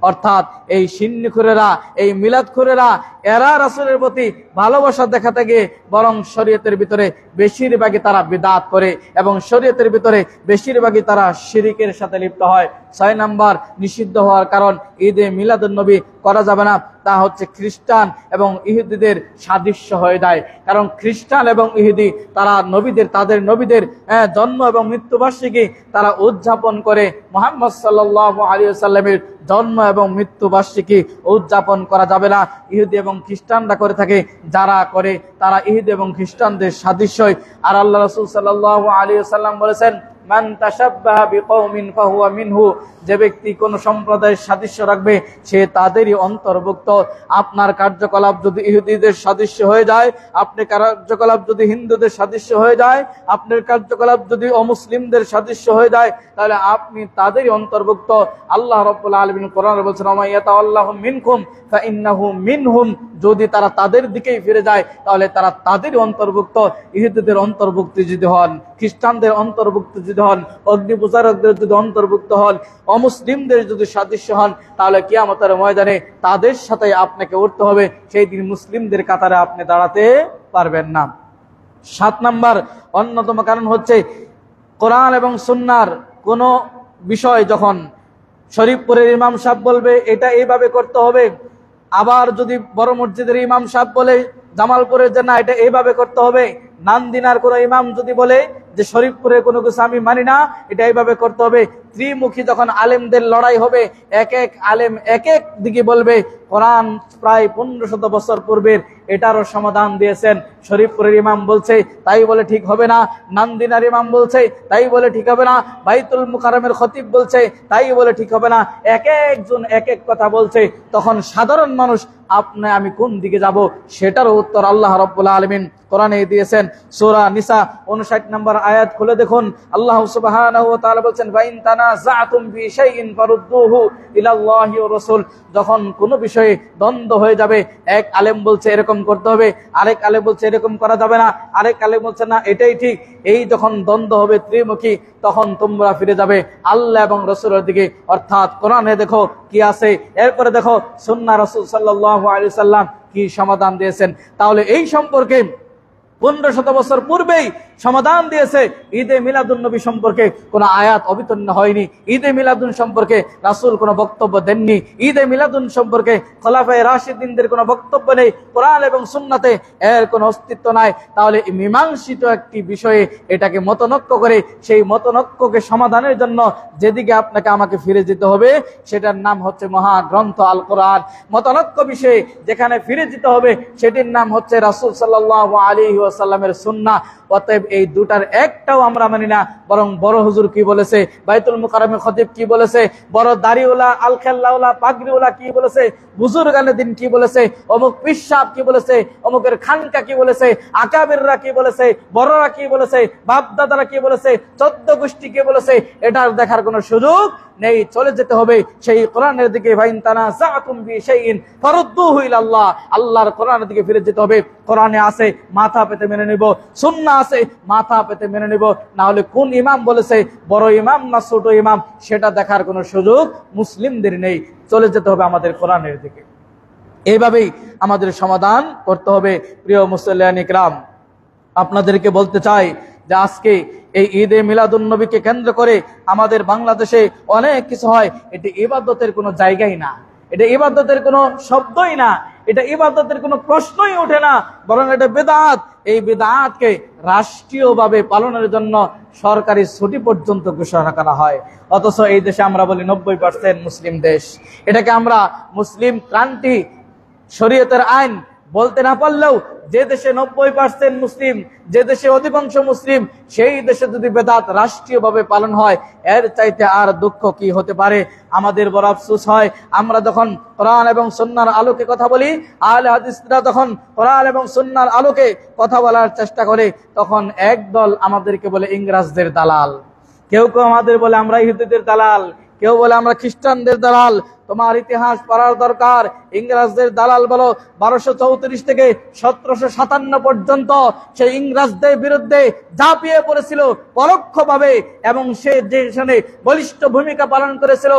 অর্থাৎ এই সিন্নিখুরেরা, এই মিলাদখুরেরা, এরা রাসূলের প্রতি ভালোবাসা দেখাতে গিয়ে বরং শরীয়তের ভিতরে বেশিরভাগই তারা বিদআত করে এবং শরীয়তের ভিতরে বেশিরভাগই তারা শিরকের সাথে লিপ্ত হয়। 6 নাম্বার নিষিদ্ধ হওয়ার কারণ ঈদে মিলাদুন নবী করা যাবে না, তা হচ্ছে খ্রিস্টান এবং ইহুদিদের সাদৃশ্য হয়ে যায়। কারণ খ্রিস্টান এবং ইহুদি তারা তাদের নবীদের জন্ম এবং মৃত্যুবার্ষিকী তারা উদযাপন করে। মুহাম্মদ সাল্লাল্লাহু আলাইহি ওয়াসাল্লামের জন্ম এবং মৃত্যুবার্ষিকী উদযাপন করা যাবে না। ইহুদি এবং খ্রিস্টানরা করে থাকে, যারা করে তারা ইহুদি এবং খ্রিস্টানদের সাদৃশ্যই। আর আল্লাহ রাসূল সাল্লাল্লাহু আলাইহি ওয়াসাল্লাম বলেছেন, মান তাশাব্বাহা বিকওমিন ফাহুয়া মিনহু, যে ব্যক্তি কোন সম্প্রদায়ের সাদৃশ্য রাখবে সে তাদেরই অন্তর্ভুক্ত। আপনার কার্যকলাপ যদি ইহুদিদের সাদৃশ্য হয়ে যায়, আপনার কার্যকলাপ যদি হিন্দুদের সাদৃশ্য হয়ে যায়, আপনার কার্যকলাপ যদি অমুসলিমদের সাদৃশ্য হয়ে যায়, তাহলে আপনি তাদেরই অন্তর্ভুক্ত। আল্লাহ রাব্বুল আলামিন কোরআনে বলেছেন, ওয়া ইয়াতাওয়াল্লাহু মিনকুম ফাইন্নাহু মিনহুম, যদি তারা তাদের দিকেই ফিরে যায় তাহলে তারা তাদেরই অন্তর্ভুক্ত। ইহুদিদের অন্তর্ভুক্ত যদি হন, খ্রিস্টানদের অন্তর্ভুক্ত যদি হন, অগ্নি পূজারকদের যদি অন্তর্ভুক্ত হন, অমুসলিমদের যদি সাদৃশ্য হন, তাহলে কিয়ামতের ময়দানে তাদের সাথে আপনাকে উঠতে হবে, সেই দিন মুসলিমদের কাতারে আপনি দাঁড়াতে পারবেন না। 7 নাম্বার অন্যতম কারণ হচ্ছে, কোরআন এবং সুন্নাহর কোন বিষয় যখন শরীফপুরের ইমাম সাহেব বলবে এটা এইভাবে করতে হবে, আবার যদি বড় মসজিদের ইমাম সাহেব বলে জামালপুরের যে না এটা এইভাবে করতে হবে, নান্দিনার কোন ইমাম যদি বলে যে শরীফপুরে কোনো কিছু আমি মানি না, এটা এইভাবে করতে হবে, ত্রিমুখী যখন আলেমদের লড়াই হবে, এক এক আলেম এক এক দিকে বলবে, কোরআন প্রায় 1500 বছর পূর্বের এটারও সমাধান দিয়েছেন। শরীফপুরের ইমাম বলছে তাই বলে ঠিক হবে না, নান্দিনার ইমাম বলছে তাই বলে ঠিক হবে না, বাইতুল মুকাররমের খতিব বলছে তাই বলে ঠিক হবে না, এক একজন এক এক কথা বলছে। তখন সাধারণ মানুষ আমি কোন দিকে যাব, সেটারও উত্তর আল্লাহ রাব্বুল আলামিন কোরআনে দিয়েছেন। সূরা নিসা 59 নম্বর আয়াত খুলে দেখুন, আল্লাহ সুবহানাহু ওয়া তাআলা বলেন, ওয়াইন তানাযাতুম ফি শাইইন ফারুদ্দুহু ইলাল্লাহি ওয়া রাসূল, যখন কোনো বিষয়ে দ্বন্দ্ব হয়ে যাবে, এক আলেম বলছে এরকম করতে হবে, আরেক আলেম বলছে এরকম করা যাবে না, আরেক আলেম বলছে না এটাই ঠিক, এই যখন দ্বন্দ্ব হবে ত্রিমুখী, তখন তোমরা ফিরে যাবে আল্লাহ এবং রাসূলের দিকে। অর্থাৎ কোরআনে দেখো কি আছে, এরপরে দেখো সুন্নাহ রাসূল সাল্লাল্লাহু আলাইহি ওয়াসাল্লাম কি সমাধান দিয়েছেন। তাহলে এই সম্পর্কে 1500 বছর পূর্বেই সমাধান দিয়েছে। ঈদে মিলাদুন নবী সম্পর্কে কোনো আয়াত অবতীর্ণ হয়নি, ঈদে মিলাদুন সম্পর্কে রাসূল কোনো বক্তব্য দেননি, ঈদে মিলাদুন সম্পর্কে খোলাফায়ে রাশিদিনদের কোনো বক্তব্য নেই, কোরআন এবং সুন্নাতে এর কোনো অস্তিত্ব নাই। তাহলে মীমাংসিত একটি বিষয়ে এটাকে মতনৈক্য করে সেই মতনৈক্যকে সমাধানের জন্য যেদিকে আপনাকে আমাকে ফিরে যেতে হবে, সেটার নাম হচ্ছে মহাগ্রন্থ আল কোরআন। মতনৈক্য বিষয়ে যেখানে ফিরে যেতে হবে সেটির নাম হচ্ছে রাসূল সাল্লাল্লাহু আলাইহি ওয়াসাল্লামের সুন্নাহ। অতএব এই দুটার একটাও আমরা মানি না, বরং বড় হুজুর কি বলেছে, বাইতুল মুকাররমে খতিব কি বলেছে, বড় দাড়িওয়ালা আল খেল্লাওয়ালা পাগড়িওয়ালা কি বলেছে, বুজুর্গানে দিন কি বলেছে, অমুক পিসাব কি বলেছে, অমুকের খানকা কি বলেছে, আকাবিররা কি বলেছে, বড়রা কি বলেছে, বাপ দাদারা কি বলেছে, 14 গোষ্ঠী কি বলেছে, এটার দেখার কোনো সুযোগ নেই। চলে যেতে হবে সেই কোরআনের দিকে। ফাইন তানাযাতুম ফি শাইইন ফারুদ্দুহু ইলাল্লাহ, আল্লাহর কোরআনের দিকে ফিরে যেতে হবে। কোরআনে আছে মাথা পেতে মেনে নিব, সুন্নাহ আছে মাথা পেতে মেনে নিব, না হলে কোন ইমাম বলেছে বড় ইমাম না ছোট ইমাম সেটা দেখার কোনো সুযোগ মুসলিমদের নেই। চলে যেতে হবে আমাদের কোরআনের দিকে। এইভাবেই আমাদের সমাধান করতে হবে। প্রিয় মুসল্লিয়ান ইকরাম, আপনাদেরকে বলতে চাই যে আজকে এই ঈদে মিলাদুন নবীকে কেন্দ্র করে আমাদের বাংলাদেশে অনেক কিছু হয়। এটি ইবাদতের কোনো জায়গাই না, এটা ইবাদতের কোনো শব্দই না, এটা ইবাদতের কোনো প্রশ্নই ওঠে না, বরং এটা বিদআত। এই বিদআতকে রাষ্ট্রীয়ভাবে পালনের জন্য সরকারি ছুটি পর্যন্ত ঘোষণা করা হয়। অথচ এই দেশে আমরা বলি 90% মুসলিম দেশ। এটাকে আমরা মুসলিম ক্রান্তি শরীয়তের আইন বলতে না পারলেও যে দেশে 90% মুসলিম, যে দেশে অধিকাংশ মুসলিম, সেই দেশে যদি বেদাত রাষ্ট্রীয়ভাবে পালন হয়, এর চাইতে আর দুঃখ কি হতে পারে। আমাদের বড় আফসোস হয়, আমরা যখন কোরআন এবং সুন্নাহর আলোকে কথা বলি, আহলে হাদিসরা যখন কোরআন এবং সুন্নাহর আলোকে কথা বলার চেষ্টা করে, তখন একদল আমাদেরকে বলে ইংরেজদের দালাল, কেউ কেউ আমাদের বলে আমরা ইহুদিদের দালাল, কেউ বলে আমরা খ্রিস্টানদের দালাল। তোমার ইতিহাস পড়ার দরকার। ইংরেজদের দালাল বলো 1234 থেকে 1757 পর্যন্ত সেই ইংরেজদের বিরুদ্ধে ঝাঁপিয়ে পড়েছিল পরোক্ষভাবে, এবং সে যেখানে বলিষ্ঠ ভূমিকা পালন করেছিল।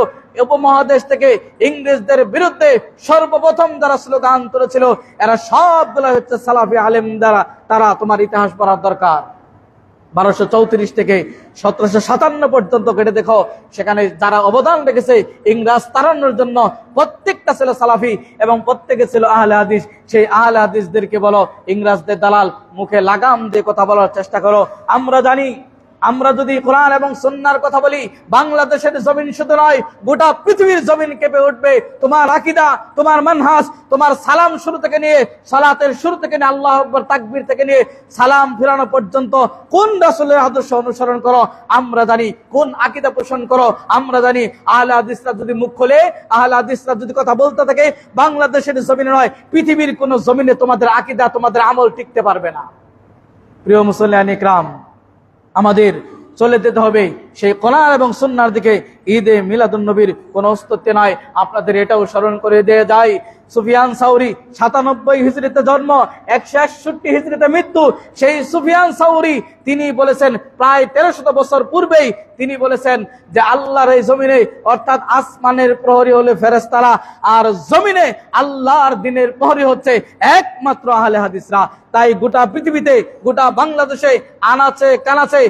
উপমহাদেশ থেকে ইংরেজদের বিরুদ্ধে সর্বপ্রথম যারা স্লোগান তুলেছিল, এরা সবগুলো হচ্ছে সালাফি আলেম দ্বারা। তারা তোমার ইতিহাস পড়ার দরকার। 1234 থেকে 1757 পর্যন্ত কেটে দেখো, সেখানে যারা অবদান রেখেছে ইংরেজ তাড়ানোর জন্য, প্রত্যেকটা ছিল সালাফি এবং প্রত্যেকে ছিল আহলে হাদিস। সেই আহলে হাদিসদেরকে বলো ইংরেজদের দালাল। মুখে লাগাম দিয়ে কথা বলার চেষ্টা করো। আমরা জানি, আমরা যদি কোরআন এবং সুন্নাহর কথা বলি, বাংলাদেশের জমিন শুধু নয়, গোটা পৃথিবীর জমিন কেঁপে উঠবে। তোমার আকীদা, তোমার মানহাজ, তোমার সালাম শুরু থেকে নিয়ে, সালাতের শুরু থেকে নিয়ে, আল্লাহু আকবার তাকবীর থেকে নিয়ে সালাম ফিরানো পর্যন্ত কোন রাসূলের আদর্শ অনুসরণ করো আমরা জানি, কোন আকীদা পোষণ করো আমরা জানি। আহলে হাদিসরা যদি মুখ খোলে, আহলে হাদিসরা যদি কথা বলতে থাকে, বাংলাদেশের জমিনে নয়, পৃথিবীর কোন জমিনে তোমাদের আকীদা, তোমাদের আমল টিকতে পারবে না। প্রিয় মুসল্লিয়ান ইকরাম, আমাদের চলে যেতে হবে সেই কোরআন এবং সুন্নাহর দিকে। ঈদে মিলাদুন নবীর কোনো অস্তিত্ব নাই। আপনাদের এটাও স্মরণ করে দিয়ে যায়, সুফিয়ান সাউরি 97 হিজরিতে জন্ম, 161 হিজরিতে মৃত্যু। সেই সুফিয়ান সাউরি তিনি বলেছেন প্রায় 1300 বছর পূর্বেই তিনি বলেছেন যে আল্লাহর এই জমিনে, অর্থাৎ আসমানের প্রহরী হলে ফেরেশতারা, আর জমিনে আল্লাহর দিনের প্রহরী হচ্ছে একমাত্র আহলে হাদিসরা। তাই গোটা পৃথিবীতে, গোটা বাংলাদেশে আনাচে কানাচে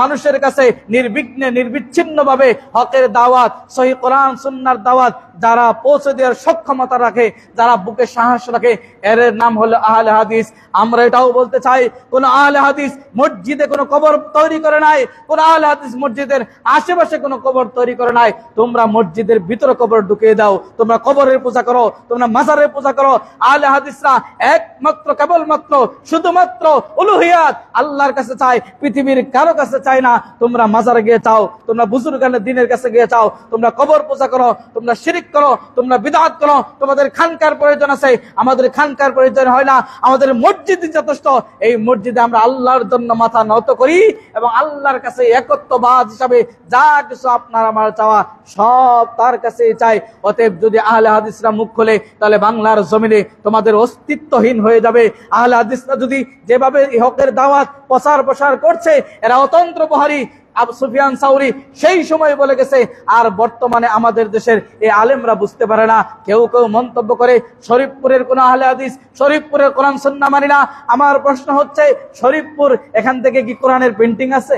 মানুষের কাছে নির্বিঘ্নে নির্বিচ্ছিন্নভাবে হকের দাওয়াত, সহিহ কোরআন সুন্নাহর দাওয়াত যারা পৌঁছে দেওয়ার সক্ষমতা রাখে, যারা বুকে সাহস রাখে, এর নাম হলো আহলে হাদিস। আমরা এটাও বলতে চাই, কোন আহলে হাদিস মসজিদে কোনো কবর তৈরি করে নাই, কোন আহলে হাদিস মসজিদের আশেপাশে কোনো কবর তৈরি করে নাই। তোমরা মসজিদের ভিতরে কবর ঢুকিয়ে দাও, তোমরা কবরের পূজা করো, তোমরা মাজারের পূজা করো। আহলে হাদিসরা একমাত্র, কেবলমাত্র, শুধুমাত্র উলুহিয়াত আল্লাহর কাছে চায়, পৃথিবীর কারো কাছে চায় না। তোমরা মাজারে গিয়ে চাও, তোমরা বুজুর্গানের দিনের কাছে গিয়ে চাও, তোমরা কবর পূজা করো, তোমরা শিরিক করো, তোমরা বিদআত করো। তোমাদের খানকার প্রয়োজন আছে, আমাদের খানকার প্রয়োজন হয় না। আমাদের মসজিদই যথেষ্ট। এই মসজিদে আমরা আল্লাহর জন্য মাথা নত করি এবং আল্লাহর কাছে একত্ববাদ হিসাবে যা কিছু আপনার আমার চাওয়া সব তার কাছে চাই। অতএব যদি আহলে হাদিসরা মুখ খোলে, তাহলে বাংলার জমিনে তোমাদের অস্তিত্বহীন হয়ে যাবে। আহলে হাদিসরা যদি যেভাবে হকের দাওয়াত প্রচার প্রসার করছে, এরা অতন্ত্র প্রহরী। আবু সুফিয়ান সাউরি সেই সময় বলে গেছে, আর বর্তমানে আমাদের দেশের এই আলেমরা বুঝতে পারে না। কেউ কেউ মন্তব্য করে শরীফপুরের কোন আহলে হাদিস, শরীফপুরের কোরআন সুন্নাহ মানি না। আমার প্রশ্ন হচ্ছে, শরীফপুর এখান থেকে কি কোরআনের পেন্টিং আছে,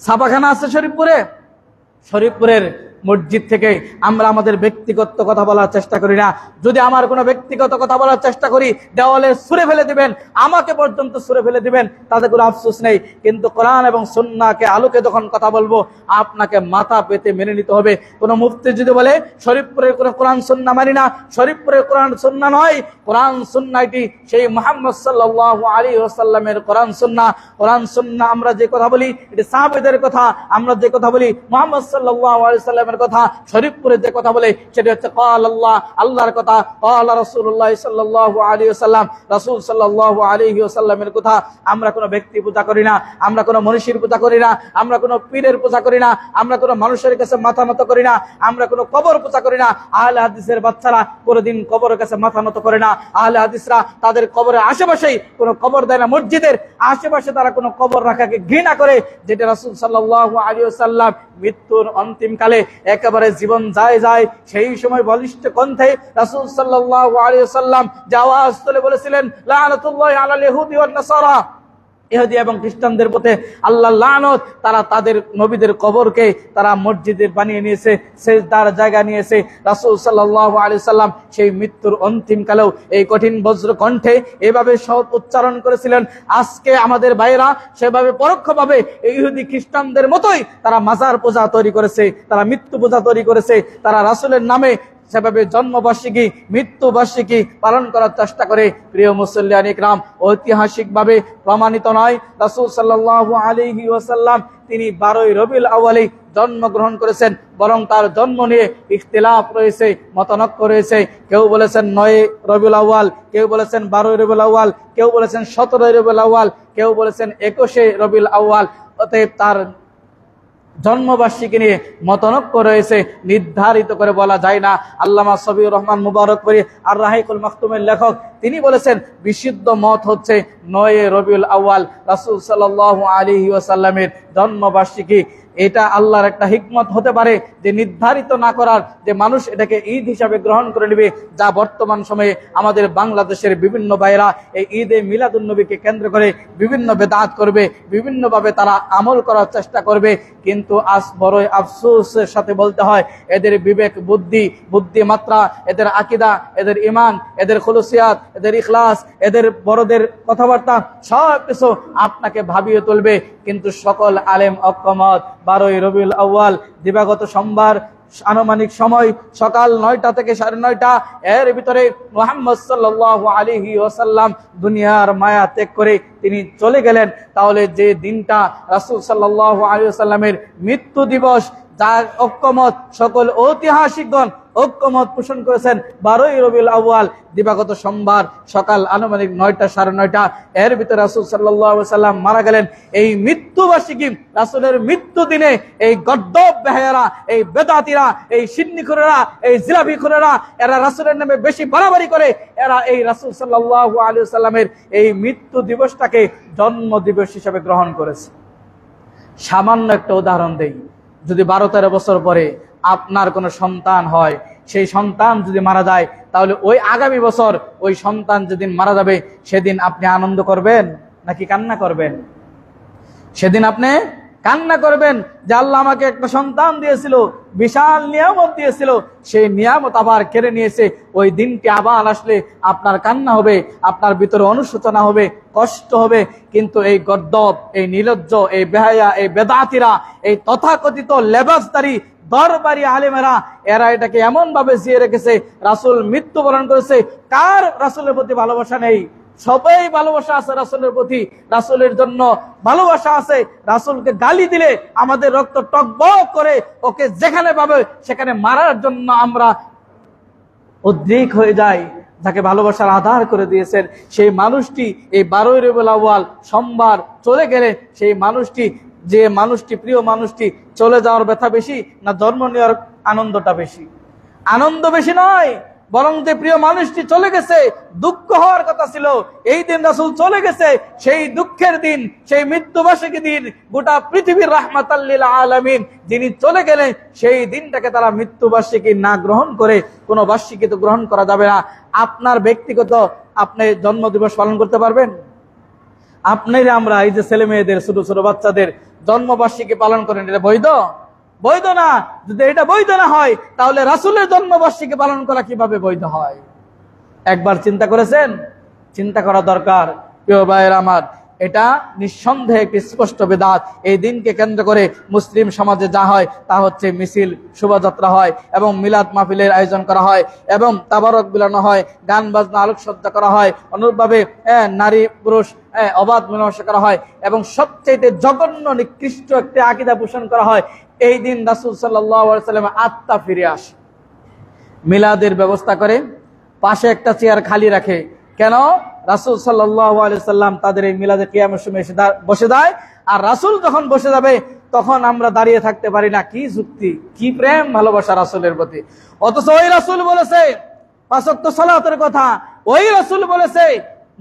ছাপাখানা আছে শরীফপুরে? শরীফপুরের মসজিদ থেকে আমরা আমাদের ব্যক্তিগত কথা বলার চেষ্টা করি না। যদি আমার কোনো ব্যক্তিগত কথা বলার চেষ্টা করি, দেওয়ালে ছুঁড়ে ফেলে দিবেন, আমাকে পর্যন্ত ছুঁড়ে ফেলে দিবেন, তাতে কোনো আফসোস নেই। কিন্তু কোরআন এবং সুন্নাহকে আলোকে যখন কথা বলবো, আপনাকে মাথা পেতে মেনে নিতে হবে। কোনো মুফতি যদি বলে শরীফপুরের কোনো কোরআন সুন্নাহ মানি না, শরীফপুরের কোরআন সুন্নাহ নয়, কোরআন সুন্নাহ এটি সেই মুহাম্মদ সাল্লাল্লাহু আলাইহি ওয়াসাল্লামের কোরআন সুন্নাহ। কোরআন সুন্নাহ আমরা যে কথা বলি এটি সাহাবাদের কথা, আমরা যে কথা বলি মুহাম্মদ সাল্লাল্লাহু আলাইহি ওয়াসাল্লামের কথা। শরীফপুরে যে কথা বলে সেটা হচ্ছে ক্বাল আল্লাহ, আল্লাহর কথা, ক্বাল রাসূলুল্লাহ সাল্লাল্লাহু আলাইহি ওয়াসাল্লাম, রাসূল সাল্লাল্লাহু আলাইহি ওয়াসাল্লামের কথা। আমরা কোনো ব্যক্তি পূজা করি না, আমরা কোনো মনীষীর পূজা করি না, আমরা কোনো পীরের পূজা করি না, আমরা কোনো মানুষের কাছে মাথা নত করি না, আমরা কোনো কবর পূজা করি না। আহলে হাদিসের বাচ্চারা কোনোদিন কবরের কাছে মাথা নত করে না। আহলে হাদিসরা তাদের কবরের আশেপাশেই কোনো কবর দেয় না, মসজিদের আশেপাশে তারা কোনো কবর রাখাকে ঘৃণা করে, যেটা রাসূল সাল্লাল্লাহু আলাইহি ওয়াসাল্লাম মৃত্যুর অন্তিম কালে একেবারে জীবন যায় সেই সময় বলিষ্ঠ কণ্ঠে রাসূল সাল্লাল্লাহু আলাইহি ওয়াসাল্লাম যে আওয়াজ তুলে বলেছিলেন, লানাতুল্লাহি আলাল ইহুদি ওয়ান নাসারা, ইহুদি এবং খ্রিস্টানদের প্রতি আল্লাহর লানত। তারা তাদের নবীদের কবরকে তারা মসজিদে বানিয়ে নিয়েছে, সিজদার জায়গা নিয়েছে। রাসূল সাল্লাল্লাহু আলাইহি সাল্লাম সেই মৃত্যুর অন্তিম কালেও এই কঠিন বজ্র কণ্ঠে এভাবে শপথ উচ্চারণ করেছিলেন। আজকে আমাদের ভাইরা সেভাবে পরোক্ষভাবে ইহুদি খ্রিস্টানদের মতোই তারা মাজার পূজা তৈরি করেছে, তারা মৃত্যু পূজা তৈরি করেছে, তারা রাসূলের নামে সেভাবে জন্মবার্ষিকী মৃত্যুবার্ষিকী পালন করার চেষ্টা করে। প্রিয় মুসল্লিয়ান ইকরাম, ঐতিহাসিকভাবে প্রমাণিত নয়, রাসূল সাল্লাল্লাহু আলাইহি ওয়াসাল্লাম তিনি 12 রবিউল আউয়ালে জন্মগ্রহণ করেছেন, বরং তার জন্ম নিয়ে ইখতিলাফ রয়েছে, মতানক্য রয়েছে। কেউ বলেছেন 9 রবিউল আউয়াল, কেউ বলেছেন 12 রবিউল আউয়াল, কেউ বলেছেন 17 রবিউল আউয়াল, কেউ বলেছেন 21 রবিউল আউয়াল। অতএব তার জন্মবার্ষিকী নিয়ে মতানক্য রয়েছে, নির্ধারিত করে বলা যায় না। আল্লামা সফিউর রহমান মুবারকপুরী আর রাহিকুল মাকতুমের লেখক, তিনি বলেছেন বিশুদ্ধ মত হচ্ছে 9 রবিউল আউয়াল রাসূল সাল্লাল্লাহু আলাইহি ওয়াসাল্লামের জন্মবার্ষিকী। এটা আল্লাহর একটা হিকমত হতে পারে যে নির্ধারিত না করার, যে মানুষ এটাকে ঈদ হিসাবে গ্রহণ করে নেবে। যা বর্তমান সময়ে আমাদের বাংলাদেশের বিভিন্ন ভাইরা এই ঈদে মিলাদুন নবীকে কেন্দ্র করে বিভিন্ন বেদাত করবে, বিভিন্নভাবে তারা আমল করার চেষ্টা করবে। কিন্তু আজ বড়ই আফসোসের সাথে বলতে হয়, এদের বিবেক বুদ্ধিমাত্রা, এদের আকীদা, এদের ঈমান, এদের খুলুসিয়াত, এদের ইখলাস, এদের বড়দের কথাবার্তা সব কিছু আপনাকে ভাবিয়ে তুলবে। কিন্তু সকল আলেম অক্ষমত। 12 রবিউল আউয়াল দিবাগত সোমবার আনুমানিক সময় সকাল 9টা থেকে 9:30, এর ভিতরে মুহাম্মদ সাল্লাল্লাহু আলাইহি ওয়াসাল্লাম দুনিয়ার মায়া ত্যাগ করে তিনি চলে গেলেন। তাহলে যে দিনটা রাসূল সাল্লাল্লাহু আলাইহি ওয়াসাল্লামের মৃত্যু দিবস, যার ঐক্যমত সকল ঐতিহাসিকগণ ঐক্যমত পোষণ করেছেন, 12 রবিউল আউয়াল দিবাগত সোমবার সকাল আনুমানিক 9টা 9:30, এর ভিতরে রাসূল সাল্লাল্লাহু আলাইহি ওয়াসাল্লাম মারা গেলেন। এই মৃত্যুবার্ষিকী রাসূলের মৃত্যু দিনে এই গদ্দব বেহায়ারা, এই বেদাতীরা, এই সিন্নিখোরেরা, এই জিলাপিখোরেরা, এরা রাসূলের নামে বেশি বাড়াবাড়ি করে। এরা এই রাসূল সাল্লাল্লাহু আলাইহি ওয়াসাল্লামের এই মৃত্যু দিবসটাকে জন্ম দিবস হিসেবে গ্রহণ করেছে। সামান্য একটা উদাহরণ দেই, যদি 12-13 বছর পরে আপনার কোনো সন্তান হয়, সেই সন্তান যদি মারা যায়, তাহলে ওই আগামী বছর ওই সন্তান যেদিন মারা যাবে সেদিন আপনি আনন্দ করবেন নাকি কান্না করবেন? সেদিন আপনি কান্না করবেন যে আল্লাহ আমাকে একটা সন্তান দিয়েছিল, বিশাল নিয়ামত দিয়েছিল, সেই নিয়ামত আবার কেড়ে নিয়েছে। ওই দিনটি আবার আসলে আপনার কান্না হবে, আপনার ভিতরে অনুশোচনা হবে, কষ্ট হবে। কিন্তু এই গদ্দব, এই নির্লজ্জ, এই বেহায়া, এই বেদাতীরা, এই তথাকথিত লেবাসদারি দরবারি আলেমেরা, এরা এটাকে এমন ভাবে জিয়ে রেখেছে। রাসূল মৃত্যুবরণ করেছে, কার রাসূলের প্রতি ভালোবাসা নেই? সবাই ভালোবাসা আছে রাসূলের প্রতি, রাসূলের জন্য ভালোবাসা আছে। রাসূলকে গালি দিলে আমাদের রক্ত টকবক করে, ওকে যেখানে পাবে সেখানে মারার জন্য আমরা উদ্রেক হয়ে যাই। যাকে ভালোবাসার আধার করে দিয়েছেন সেই মানুষটি এই 12 রবিউল আউয়াল সোমবার চলে গেলে, সেই মানুষটি, যে মানুষটি, প্রিয় মানুষটি চলে যাওয়ার ব্যথা বেশি না জন্ম নেওয়ার আনন্দটা বেশি? আনন্দ বেশি নয়, বরং যে প্রিয় মানুষটি চলে গেছে, দুঃখ হওয়ার কথা ছিল। এই দিন রাসূল চলে গেছে, সেই দুঃখের দিন, সেই মৃত্যুবার্ষিকী দিন, গোটা পৃথিবীর রাহমাতাল লিল আলামিন যিনি চলে গেলেন, সেই দিনটাকে তারা মৃত্যুবার্ষিকী না গ্রহণ করে, কোনো বার্ষিকী তো গ্রহণ করা যাবে না। আপনার ব্যক্তিগত আপনি জন্মদিবস পালন করতে পারবেন? আপনারা আমরা এই যে ছেলে মেয়েদের, ছোট ছোট বাচ্চাদের জন্মবার্ষিকী পালন করেন, এটা বৈধ? বৈধ না। যদি এটা বৈধ না হয় তাহলে রাসূলের জন্মবার্ষিকী পালন করা কিভাবে বৈধ হয়? একবার চিন্তা করেছেন? চিন্তা করা দরকার প্রিয় ভাইয়েরা আমার। এটা নিঃসন্দেহে একটি স্পষ্ট বিদআত। এই দিনকে কেন্দ্র করে মুসলিম সমাজে যা হয় তা হচ্ছে মিছিল, শোভাযাত্রা হয় এবং মিলাদ মাহফিলের আয়োজন করা হয় এবং তাবারক বিলানো হয়, গান বাজনা আলোকসজ্জা করা হয়, অনুরূপভাবে নারী পুরুষ অবাধ মেলামেশা করা হয় এবং সবচেয়ে জঘন্য নিকৃষ্ট একটি আকীদা পোষণ করা হয়। এই দিন রাসূল সাল্লাল্লাহু আলাইহি ওয়াসাল্লামের আত্মা ফিরে আসে। মিলাদের ব্যবস্থা করে পাশে একটা চেয়ার খালি রাখে। কেন? রাসূল সাল্লাল্লাহু আলাইহি ওয়াসাল্লাম তাদের এই মিলাদে কিয়ামের সময় এসে বসে যায়, আর রাসূল যখন বসে যাবে তখন আমরা দাঁড়িয়ে থাকতে পারি না। কি যুক্তি, কি প্রেম ভালোবাসা রাসূলের প্রতি! অথচ ওই রাসূল বলেছে 5 ওয়াক্ত সালাতের কথা, ওই রাসূল বলেছে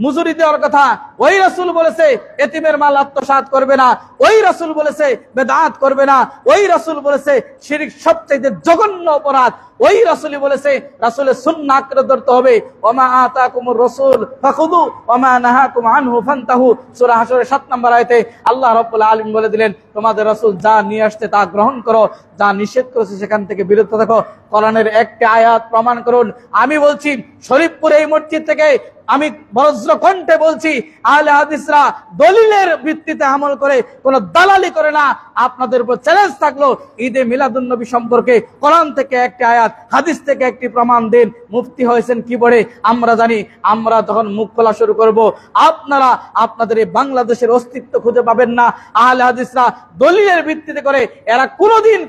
মজুরি দেওয়ার কথা, ওই রাসূল বলেছে এতিমের মাল আত্মসাৎ করবে না, ওই রাসূল বলেছে বেদাত করবে না, ওই রাসূল বলেছে শিরক সবচেয়ে জঘন্য অপরাধ, ওই রাসূলই বলেছে রাসূলের সুন্নাহ আঁকড়ে ধরতে হবে। ওমা আতাকুমুর রাসূল ফাখুযু ওমা নাহাকুম আনহু ফান্তাহু। সূরা হাশরের 7 নম্বর আয়াতে আল্লাহ রাব্বুল আলামিন বলে দিলেন, তোমাদের রাসূল যা নিয়ে আসছে তা গ্রহণ করো, যা নিষেধ করেছে সেখান থেকে বিরত থাকো। কোরআনের একটা আয়াত প্রমাণ করুন। আমি বলছি শরীফপুরে এই মসজিদ থেকে আমি বজ্র কণ্ঠে বলছি, আহলে হাদিসরা দলিলের ভিত্তিতে আমল করে, কোন দালালি করে না। আপনাদের উপর চ্যালেঞ্জ থাকলো, ঈদে মিলাদুন নবী সম্পর্কে কোরআন থেকে একটি আয়াত, হাদিস থেকে একটি প্রমাণ দিন। মুফতি হয়েছেন কি বলে আমরা জানি। আমরা তখন মুখ খোলা শুরু করব, আপনারা আপনাদের এই বাংলাদেশের অস্তিত্ব খুঁজে পাবেন না। আহলে হাদিসরা দলিলের ভিত্তিতে করে, এরা কোনোদিন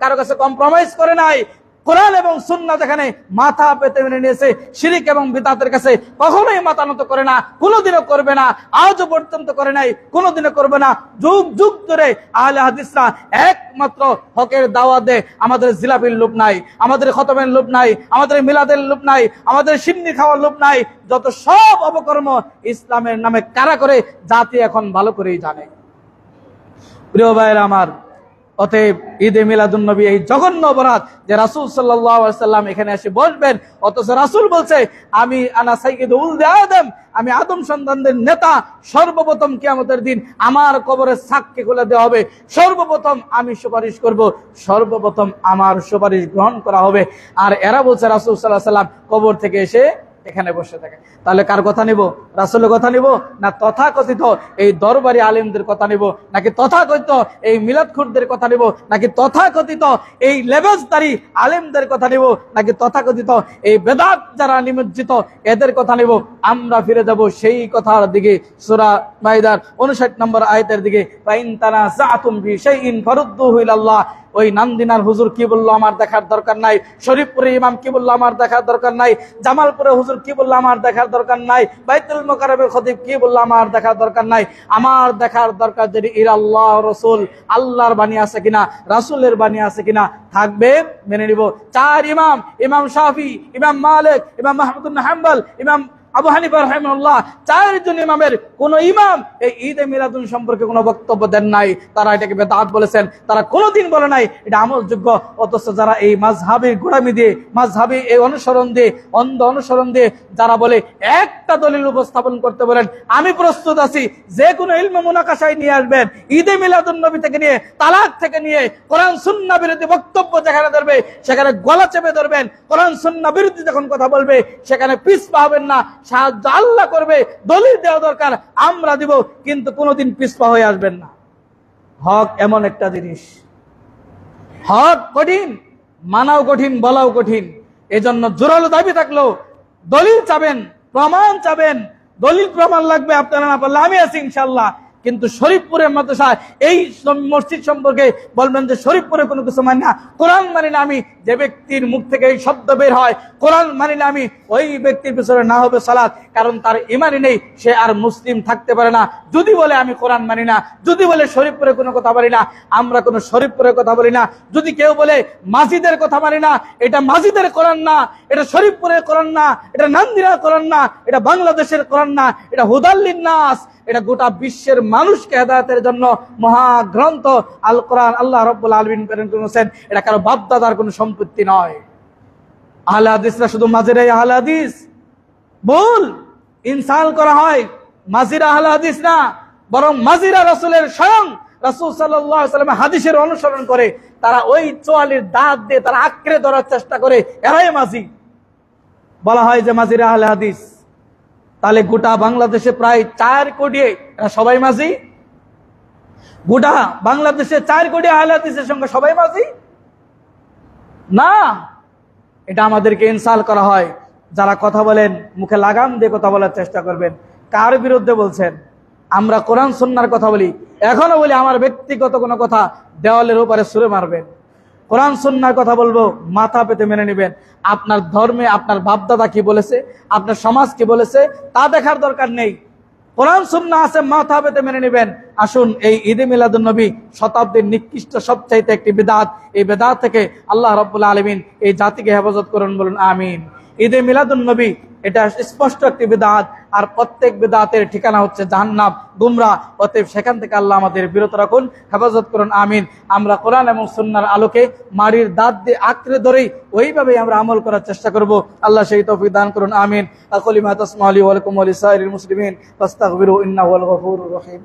কারো কাছে কম্প্রোমাইজ করে নাই। কোরআন এবং সুন্নাহ যেখানে মাথা পেতে মেনে নিয়েছে, শিরক এবং বিদআতের কাছে কখনোই মাথা নত করে না, কোনোদিনও করবে না, আজও পর্যন্ত করে নাই, কোনোদিনও করবে না। যুগ যুগ ধরে আহলে হাদিসরা একমাত্র হকের দাওয়াত দেয়। আমাদের জিলাপির লোভ নাই, আমাদের খতমের লোভ নাই, আমাদের মিলাদের লোভ নাই, আমাদের সিন্নি খাওয়ার লোভ নাই। যত সব অপকর্ম ইসলামের নামে কারা করে জাতি এখন ভালো করেই জানে। প্রিয় ভাইয়েরা আমার, অতএব ঈদে মিলাদুন নবী এই জঘন্য অপরাধ যে রাসূল সাল্লাল্লাহু আলাইহি ওয়াসাল্লাম এখানে এসে বসবেন, অথচ রাসূল বলছে আমি আনা সাইয়্যিদু উলদে আদম, আমি আদম সন্তানদের নেতা। সর্বপ্রথম কিয়ামতের দিন আমার কবরের ছাককে খুলে দেওয়া হবে, সর্বপ্রথম আমি সুপারিশ করব, সর্বপ্রথম আমার সুপারিশ গ্রহণ করা হবে। আর এরা বলছে রাসূল সাল্লাল্লাহু আলাইহি ওয়াসাল্লাম কবর থেকে এসে এখানে বসে থাকে। তাহলে কার কথা নিব? রাসূলের কথা নিব, না তথাকথিত এই দরবারি আলেমদের কথা নিব, নাকি তথাকথিত এই মিলাদখুরদের কথা নিব, নাকি তথাকথিত এই লেবাসদারি আলেমদের কথা নিব, নাকি তথাকথিত এই বেদাত যারা নিমজ্জিত এদের কথা নিব? আমরা ফিরে যাব সেই কথার দিকে, সূরা মাইদার 59 নম্বর আয়াতের দিকে। ফাইন তানাযাতুম ফি শাইইন ফারুদ্দুহু ইলাল্লাহ। ওই নান্দিনার হুজুর কি বললো আমার দেখার দরকার নাই, শরীফপুরে ইমাম কি বললো আমার দেখার দরকার নাই, জামালপুরে হুজুর কি বললো আমার দেখার দরকার নাই, বাইতুল মোকাররমের খতিব কি বললো আমার দেখার দরকার নাই। আমার দেখার দরকার যদি ইলাল্লাহ রাসূল, আল্লাহর বাণী আছে কিনা, রাসূলের বাণী আছে কিনা, থাকবে মেনে নিব। 4 ইমাম, ইমাম শাফি, ইমাম মালিক, ইমাম আহমদ ইবনে হাম্বল, ইমাম আবু হানিফা রাহিমাহুল্লাহ, 4 জন ইমামের কোন ইমাম এই ঈদে মিলাদুন সম্পর্কে কোনো বক্তব্য দেন নাই। তারা এটাকে বেদাত বলেছেন, তারা কোনোদিন বলে নাই এটা আমলযোগ্য। অথচ যারা এই মাযহাবী গোড়ামি দিয়ে, মাযহাবী এই অনুসরণ দিয়ে, অন্ধ অনুসরণ দিয়ে যারা বলে একটা দলিল উপস্থাপন করতে বলেন, আমি প্রস্তুত আছি যে কোনো ইলমে মুনাকাশায় নিয়ে আসবেন। ঈদে মিলাদুন নবী থেকে নিয়ে, তালাক থেকে নিয়ে, কোরআন সুন্নাহ বিরোধী বক্তব্য যেখানে ধরবে সেখানে গলা চেপে ধরবেন। কোরআন সুন্নাহ বিরোধী যখন কথা বলবে সেখানে পিছ পাবেন না। সাহায্য আল্লাহ করবে, দলিল দেওয়া দরকার আমরা দিব, কিন্তু কোনোদিন পিছপা হয়ে আসবেন না। হক এমন একটা জিনিস, হক কঠিন, মানাও কঠিন, বলাও কঠিন। এজন্য জোরালো দাবি থাকলো দলিল চাবেন, প্রমাণ চাবেন, দলিল প্রমাণ লাগবে, আপনারা না পারলে আমি আছি ইনশাআল্লাহ। কিন্তু শরীফপুরের মাদ্রাসায় এই মসজিদ সম্পর্কে বলবেন যে শরীফপুরে কোনো কিছু মানি না, কোরআন মানি না আমি, যে ব্যক্তির মুখ থেকে এই শব্দ বের হয় কোরআন মানি না আমি, ওই ব্যক্তির পিছনে না হবে সালাত, কারণ তার ঈমানই নেই, সে আর মুসলিম থাকতে পারে না। যদি বলে আমি কোরআন মানি না, যদি বলে শরীফপুরে কোনো কথা বলি না, আমরা কোনো শরীফপুরের কথা বলি না। যদি কেউ বলে মাজিদের কথা মানি না, এটা মাজিদের কোরআন না, এটা শরীফপুরের কোরআন না, এটা নান্দিরার কোরআন না, এটা বাংলাদেশের কোরআন না, এটা হুদাল্লিন নাস, এটা গোটা বিশ্বের মানুষকে হেদায়েতের জন্য মহাগ্রন্থ আল কোরআন আল্লাহ রাব্বুল আলামিন প্রেরণ করেছেন। এটা কারো বাপদাদার কোনো সম্পত্তি নয়। আহলে হাদিসরা শুধু মাজিরাই আহলে হাদিস, ভুল ইনসাল করা হয়। মাজিরা আহলে হাদিস না, বরং মাজিরা রাসূলের স্বয়ং রাসূল সাল্লাল্লাহু আলাইহি ওয়াসাল্লামের হাদিসের অনুসরণ করে, তারা ওই চোয়ালির দাঁত দিয়ে তারা আঁকড়ে ধরার চেষ্টা করে, এরাই মাঝি। বলা হয় যে মাঝিরা আহলে হাদিস। তাহলে গোটা বাংলাদেশে প্রায় 4 কোটি, এরা সবাই মাঝি? গোটা বাংলাদেশে 4 কোটি আহলে হাদিসের সঙ্গে সবাই মাঝি? না, এটা আমাদেরকে ইনসাল করা হয়। যারা কথা বলেন মুখে লাগাম দিয়ে কথা বলার চেষ্টা করবেন। কার বিরুদ্ধে বলছেন? আমরা কোরআন সুন্নাহর কথা বলি, এখনো বলি আমার ব্যক্তিগত কোনো কথা দেওয়ালের উপরে ছুঁড়ে মারবেন। কোরআন সুন্নাহর কথা বলবো, মাথা পেতে মেনে নেবেন। আপনার ধর্মে আপনার বাপদাদা কি বলেছে, আপনার সমাজ কি বলেছে, তা দেখার দরকার নেই। কোরআন সুন্নাহ আছে, মাথা পেতে মেনে নেবেন। আসুন, এই ঈদে মিলাদুন নবী শতাব্দীর নিকৃষ্ট সবচাইতে একটি বিদআত, এই বিদআত থেকে আল্লাহ রাব্বুল আলামিন এই জাতিকে হেফাজত করুন, বলুন আমিন। ঈদে মিলাদুন নবী এটা স্পষ্ট একটি বিদআত, আর প্রত্যেক বিদআতের ঠিকানা হচ্ছে জাহান্নাম, গুমরাহ। অতএব সেখান থেকে আল্লাহ আমাদের বিরত রাখুন, হেফাজত করুন, আমিন। আমরা কোরআন এবং সুন্নাহর আলোকে মারির দাঁত দিয়ে আঁকড়ে ধরেই ওইভাবেই আমরা আমল করার চেষ্টা করব। আল্লাহ সেই তৌফিক দান করুন, আমিন। আকুলু মা তাসমাউলি ওয়া লাকুম ওয়া লিসাইরিল মুসলিমিন ফাস্তাগফিরু ইন্নাহু হুয়াল গফুরুর রহিম।